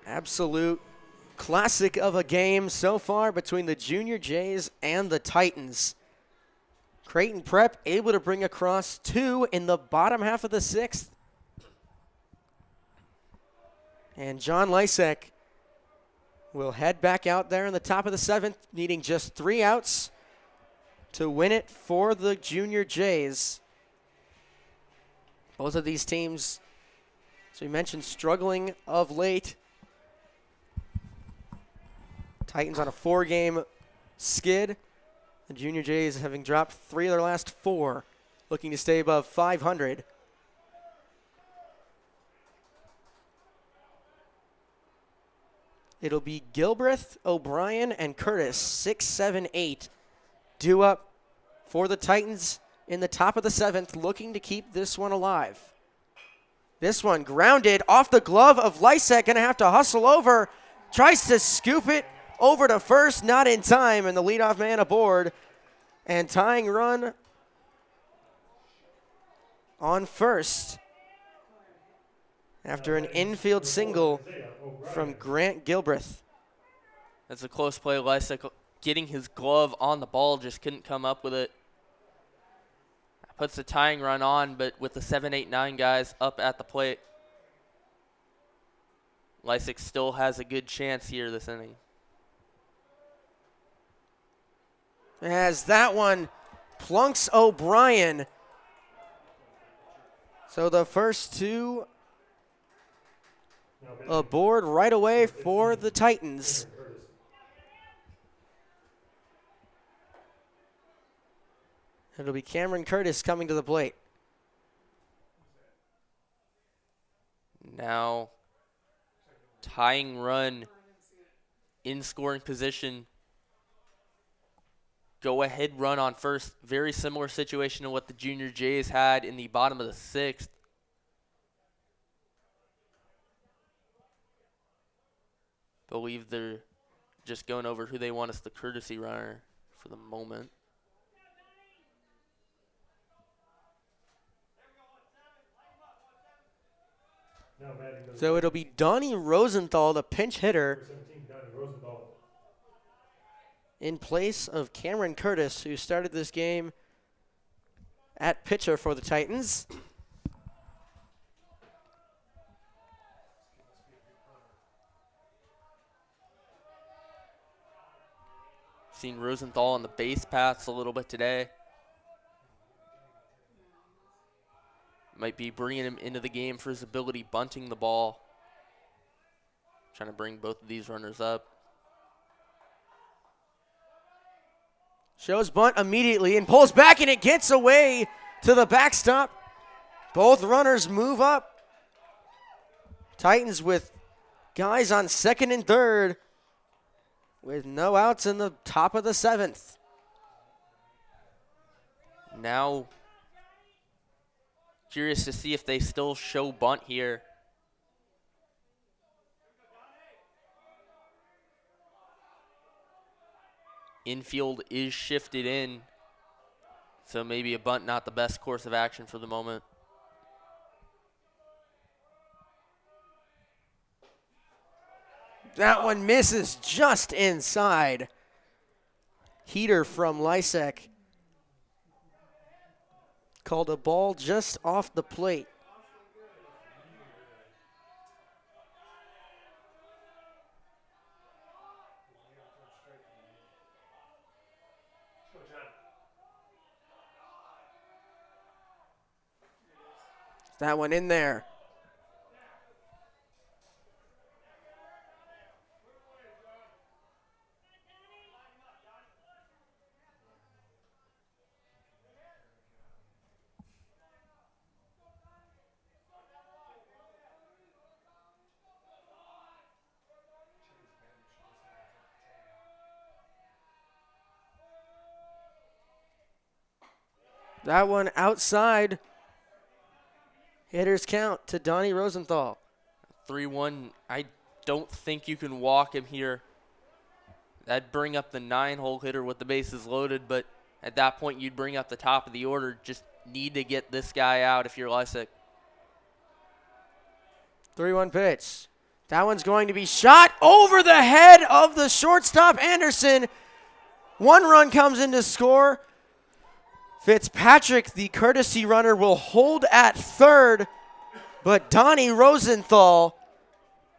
Absolute classic of a game so far between the Junior Jays and the Titans. Creighton Prep able to bring across 2 in the bottom half of the 6th. And John Lysek will head back out there in the top of the 7th, needing just 3 outs to win it for the Junior Jays. Both of these teams, as we mentioned, struggling of late. Titans on a 4-game skid. The Junior Jays having dropped 3 of their last 4, looking to stay above 500. It'll be Gilbreth, O'Brien, and Curtis, 6, 7, 8, due up for the Titans in the top of the 7th, looking to keep this one alive. This one grounded off the glove of Lysek, going to have to hustle over, tries to scoop it over to first, not in time, and the leadoff man aboard. And tying run on first after an infield single from Grant Gilbreth. That's a close play. Lysek getting his glove on the ball, just couldn't come up with it. Puts the tying run on, but with the 7, 8, 9 guys up at the plate, Lysek still has a good chance here this inning. As that one plunks O'Brien. So the first 2 aboard right away for the Titans. It'll be Cameron Curtis coming to the plate. Now, tying run in scoring position. Go-ahead run on first. Very similar situation to what the Junior Jays had in the bottom of the 6th. believe they're just going over who they want as the courtesy runner for the moment. Now batting goes So it'll be Donnie Rosenthal, the pinch hitter, number 17, Donnie Rosenthal. in place of Cameron Curtis, who started this game at pitcher for the Titans. Seen Rosenthal on the base paths a little bit today. Might be bringing him into the game for his ability bunting the ball. Trying to bring both of these runners up. Shows bunt immediately and pulls back, and it gets away to the backstop. Both runners move up. Titans with guys on second and third with no outs in the top of the 7th. Now, curious to see if they still show bunt here. Infield is shifted in, so maybe a bunt not the best course of action for the moment. That one misses just inside. Heater from Lysek. Called a ball just off the plate. That one in there. That one outside. Hitters count to Donnie Rosenthal. 3-1. I don't think you can walk him here. That'd bring up the 9-hole hitter with the bases loaded, but at that point you'd bring up the top of the order. Just need to get this guy out if you're Lysek. 3-1 pitch. That one's going to be shot over the head of the shortstop, Anderson. One run comes in to score. Fitzpatrick, the courtesy runner, will hold at third, but Donnie Rosenthal,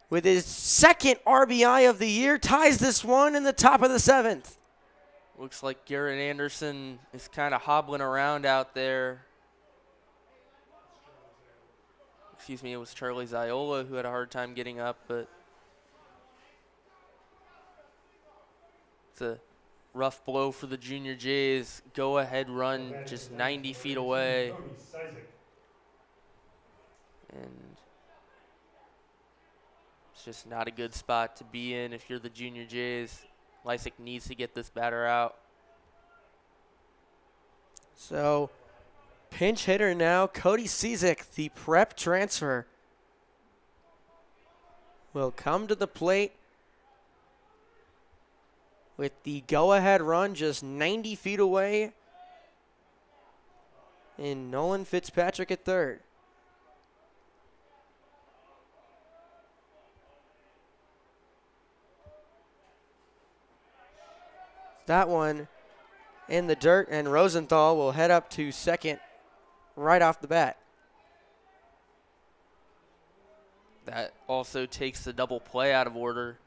with his second RBI of the year, ties this one in the top of the 7th. Looks like Garrett Anderson is kind of hobbling around out there. Excuse me, it was Charlie Ziola who had a hard time getting up, but it's a rough blow for the Junior Jays. Go-ahead run just 90 feet away. And it's just not a good spot to be in if you're the Junior Jays. Lysek needs to get this batter out. So, pinch hitter now, Cody Cizik, the prep transfer, will come to the plate with the go-ahead run just 90 feet away, and Nolan Fitzpatrick at third. That one in the dirt, and Rosenthal will head up to second right off the bat. That also takes the double play out of order.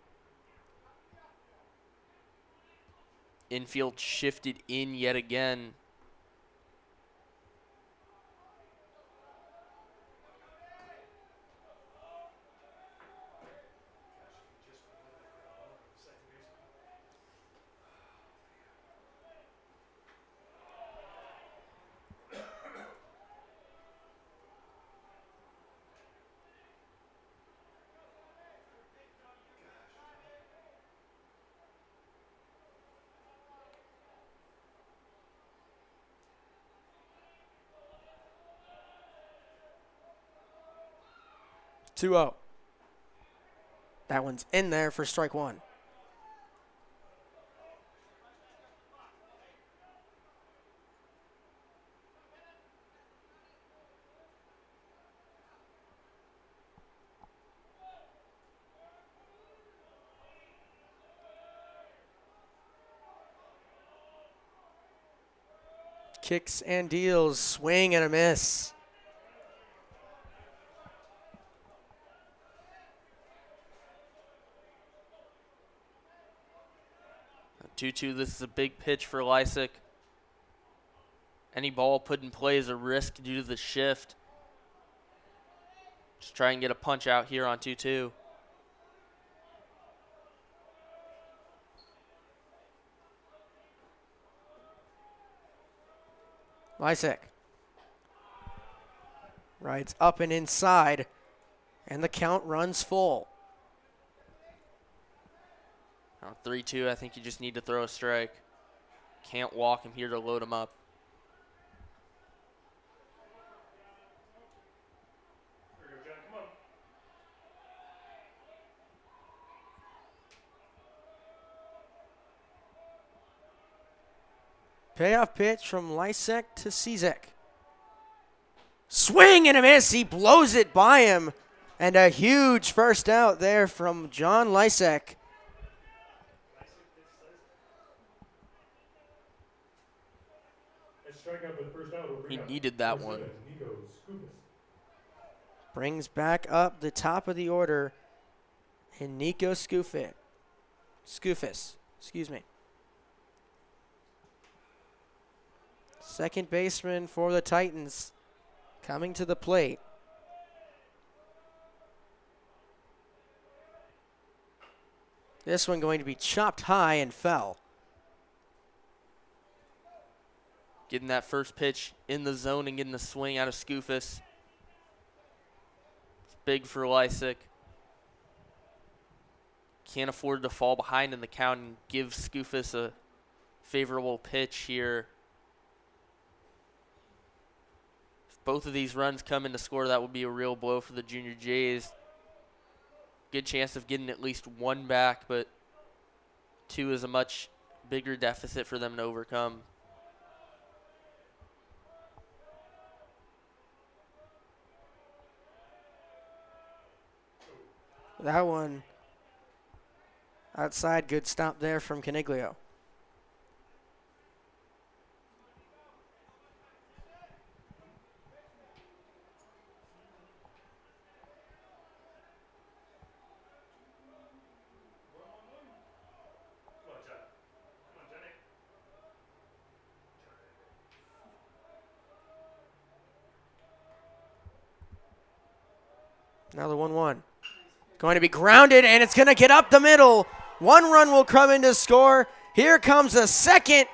Infield shifted in yet again. Two 2-0. That one's in there for strike one. Kicks and deals, swing and a miss. A 2-2, this is a big pitch for Lysick. Any ball put in play is a risk due to the shift. Just try and get a punch out here on 2-2. Lysick rides up and inside, and the count runs full. Now 3-2, I think you just need to throw a strike. Can't walk him here to load him up. There you go, John. Come on. Payoff pitch from Lysick to Cizek. Swing and a miss. He blows it by him. And a huge first out there from John Lysick. He needed that one. Brings back up the top of the order. And Nico Skoufis, excuse me. Second baseman for the Titans coming to the plate. This one going to be chopped high and fell. Getting that first pitch in the zone and getting the swing out of Skoufis. It's big for Lysick. Can't afford to fall behind in the count and give Skoufis a favorable pitch here. If both of these runs come in to score, that would be a real blow for the Junior Jays. Good chance of getting at least one back, but 2 is a much bigger deficit for them to overcome. That one outside, good stop there from Caniglio. Now the 1-1. Going to be grounded, and it's going to get up the middle. 1 run will come in to score. Here comes a second,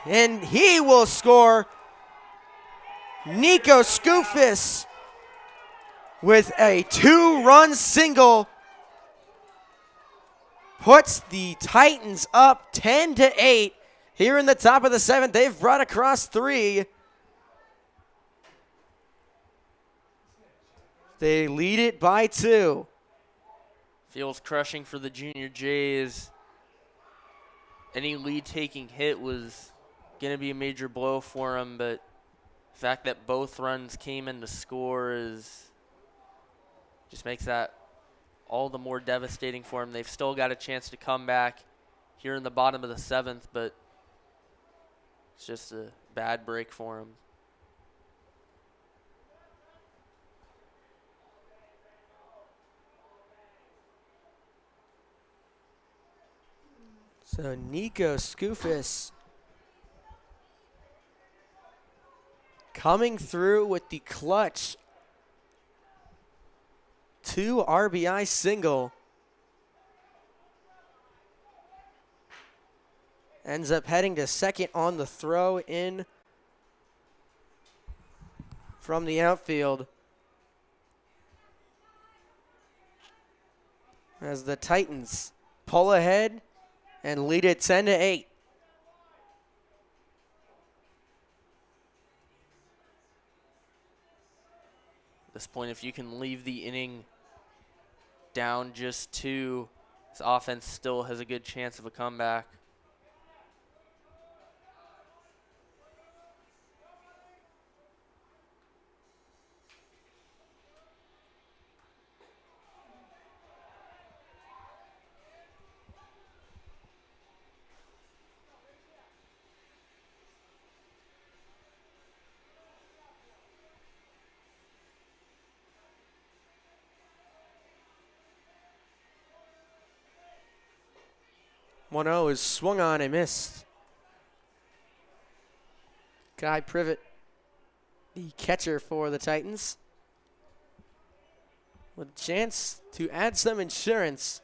and he will score. Nico Skoufis with a 2-run single puts the Titans up 10-8 here in the top of the 7th. They've brought across 3. They lead it by 2. Feels crushing for the Junior Jays. Any lead-taking hit was going to be a major blow for them, but the fact that both runs came in to score just makes that all the more devastating for them. They've still got a chance to come back here in the bottom of the 7th, but it's just a bad break for them. So Nico Skoufis coming through with the clutch 2 RBI single. Ends up heading to second on the throw in from the outfield. As the Titans pull ahead and lead it 10-8. At this point, if you can leave the inning down just 2. His offense still has a good chance of a comeback. One zero is swung on and missed. Guy Privet, the catcher for the Titans, with a chance to add some insurance.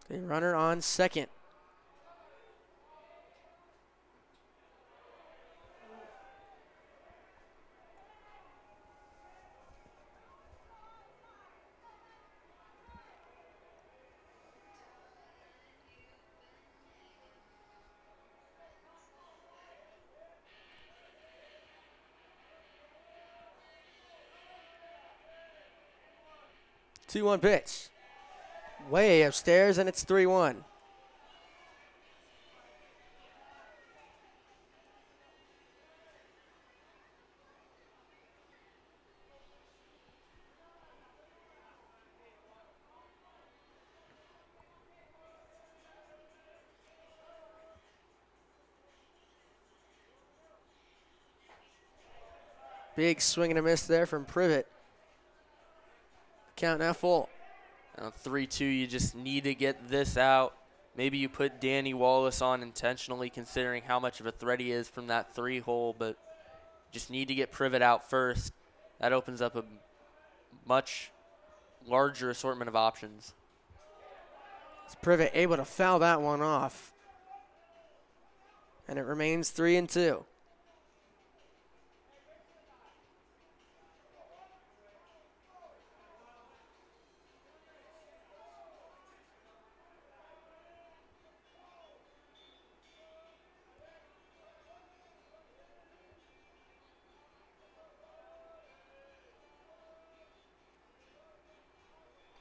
A runner on second. Two-one pitch. Way upstairs, and it's 3-1. Big swing and a miss there from Privet. Count now full. 3-2, you just need to get this out. Maybe you put Danny Wallace on intentionally, considering how much of a threat he is from that 3-hole, but just need to get Privet out first. That opens up a much larger assortment of options. Is Privet able to foul that one off? And it remains 3-2.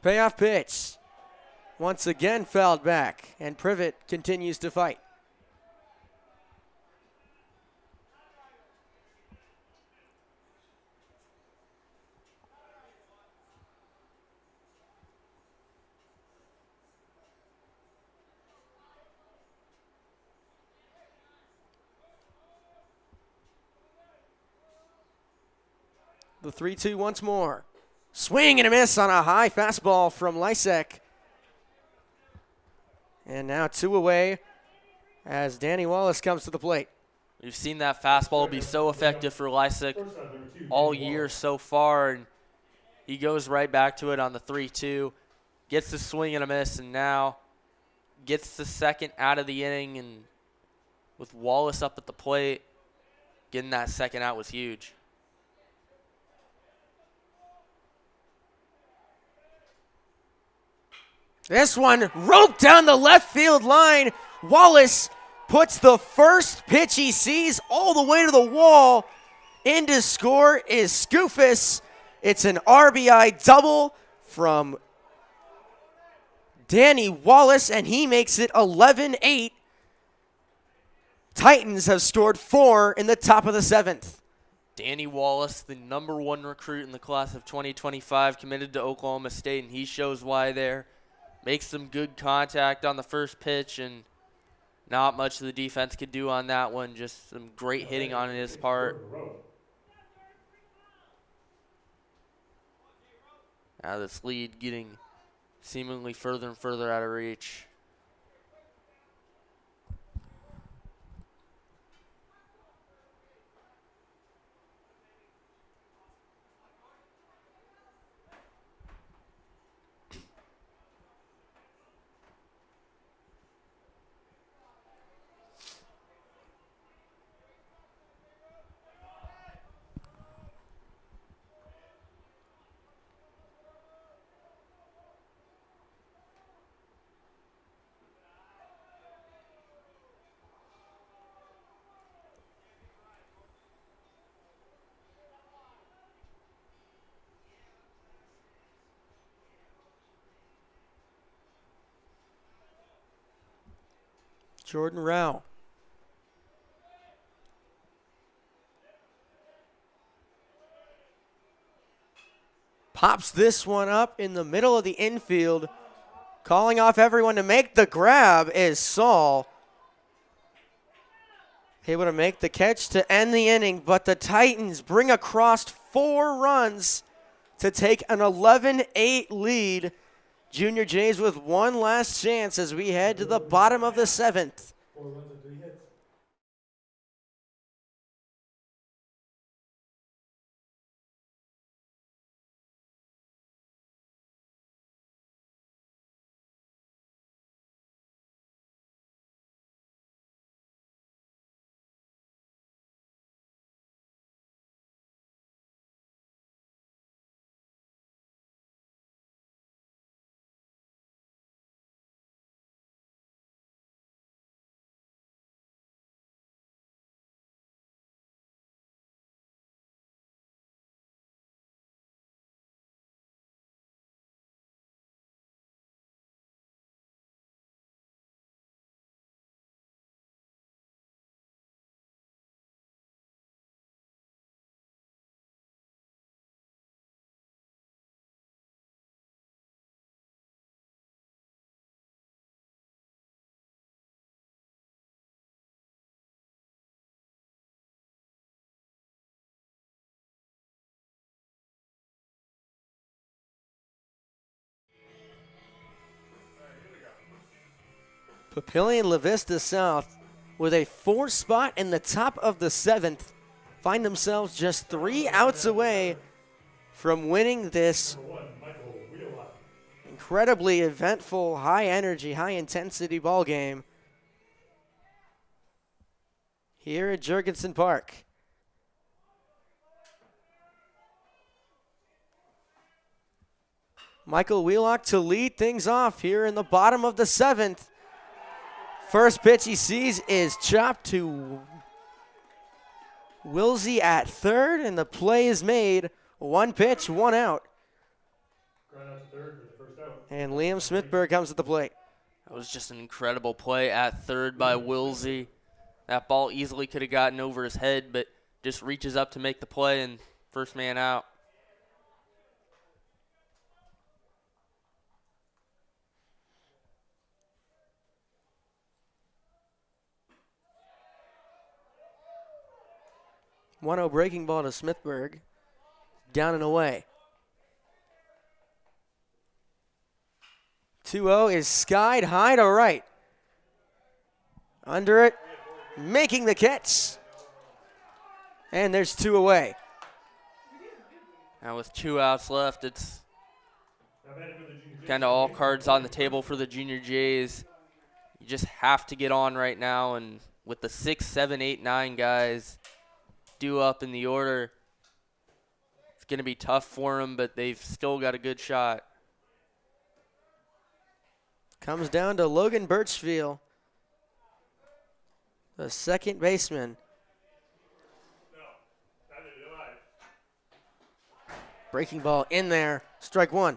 Payoff pitch. Once again fouled back, and Privet continues to fight. The 3-2 once more. Swing and a miss on a high fastball from Lysek. And now 2 away as Danny Wallace comes to the plate. We've seen that fastball be so effective for Lysek all year so far, and he goes right back to it on the 3-2, gets the swing and a miss, and now gets the second out of the inning. And with Wallace up at the plate, getting that second out was huge. This one roped down the left field line. Wallace puts the first pitch he sees all the way to the wall. In to score is Skoufis. It's an RBI double from Danny Wallace, and he makes it 11-8. Titans have scored 4 in the top of the 7th. Danny Wallace, the #1 recruit in the class of 2025, committed to Oklahoma State, and he shows why there. Makes some good contact on the first pitch, and not much the defense could do on that one. Just some great hitting on his part. Now this lead getting seemingly further and further out of reach. Jordan Rao. Pops this one up in the middle of the infield. Calling off everyone to make the grab is Saul. Able to make the catch to end the inning, but the Titans bring across 4 runs to take an 11-8 lead. Junior Jays with one last chance as we head to the bottom of the 7th. 4 runs and 3 hits. Papillion La Vista South with a 4 spot in the top of the 7th find themselves just 3 outs away from winning this Number 1, Michael Wheelock. incredibly eventful, high energy, high intensity ball game here at Jurgensen Park. Michael Wheelock to lead things off here in the bottom of the 7th. First pitch he sees is chopped to Wilsey at third, and the play is made. 1 pitch, 1 out. Ground out to third for the first out. And Liam Smithberg comes at the plate. That was just an incredible play at third by Wilsey. That ball easily could have gotten over his head, but just reaches up to make the play, and first man out. One-0 breaking ball to Smithberg. Down and away. 2-0 is skied high to right. Under it, making the catch. And there's 2 away. Now with 2 outs left, it's Now batting for the Junior Jays. kind of all cards on the table for the Junior Jays. You just have to get on right now, and with the 6, 7, 8, 9 guys due up in the order, it's going to be tough for them, but they've still got a good shot. Comes down to Logan Birchfield, the second baseman. Breaking ball in there, strike 1.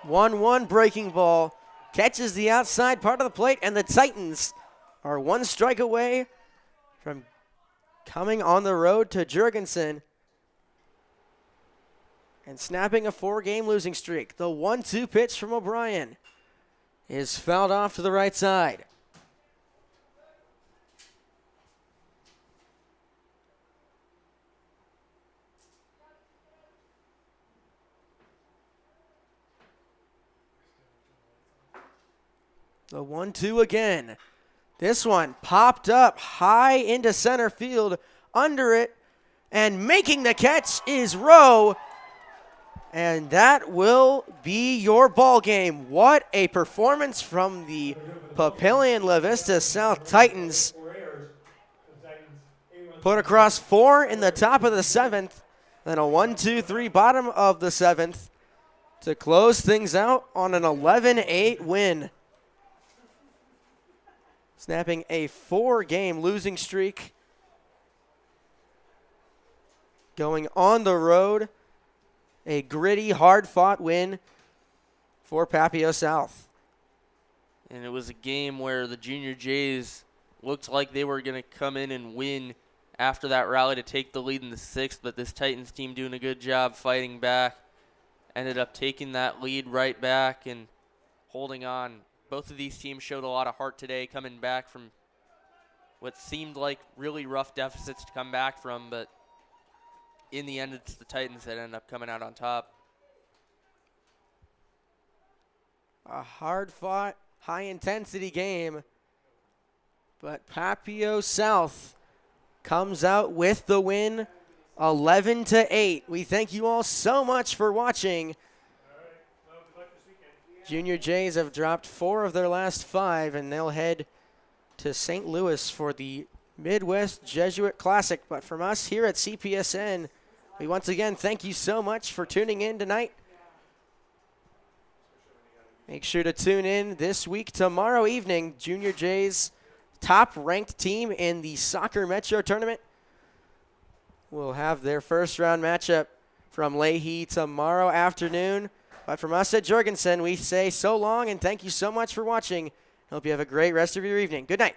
One breaking ball catches the outside part of the plate, and the Titans are 1 strike away from coming on the road to Jurgensen and snapping a 4-game losing streak. The 1-2 pitch from O'Brien is fouled off to the right side. The 1-2 again. This one popped up high into center field, under it, and making the catch is Rowe. And that will be your ball game. What a performance from the Papillion La Vista South Titans. 4 errors. The Titans, 8 runs. Put across 4 in the top of the 7th, then a 1-2-3 bottom of the 7th to close things out on an 11-8 win. Snapping a 4-game losing streak going on the road. A gritty, hard-fought win for Papio South. And it was a game where the Junior Jays looked like they were going to come in and win after that rally to take the lead in the 6th, but this Titans team doing a good job fighting back. Ended up taking that lead right back and holding on. Both of these teams showed a lot of heart today, coming back from what seemed like really rough deficits to come back from, but in the end, it's the Titans that end up coming out on top. A hard-fought, high-intensity game, but Papio South comes out with the win, 11-8. We thank you all so much for watching. Junior Jays have dropped 4 of their last 5, and they'll head to St. Louis for the Midwest Jesuit Classic. But from us here at CPSN, we once again thank you so much for tuning in tonight. Make sure to tune in this week. Tomorrow evening, Junior Jays, top-ranked team in the Soccer Metro Tournament, will have their first-round matchup from Leahy tomorrow afternoon. But from us at Jorgensen, we say so long and thank you so much for watching. Hope you have a great rest of your evening. Good night.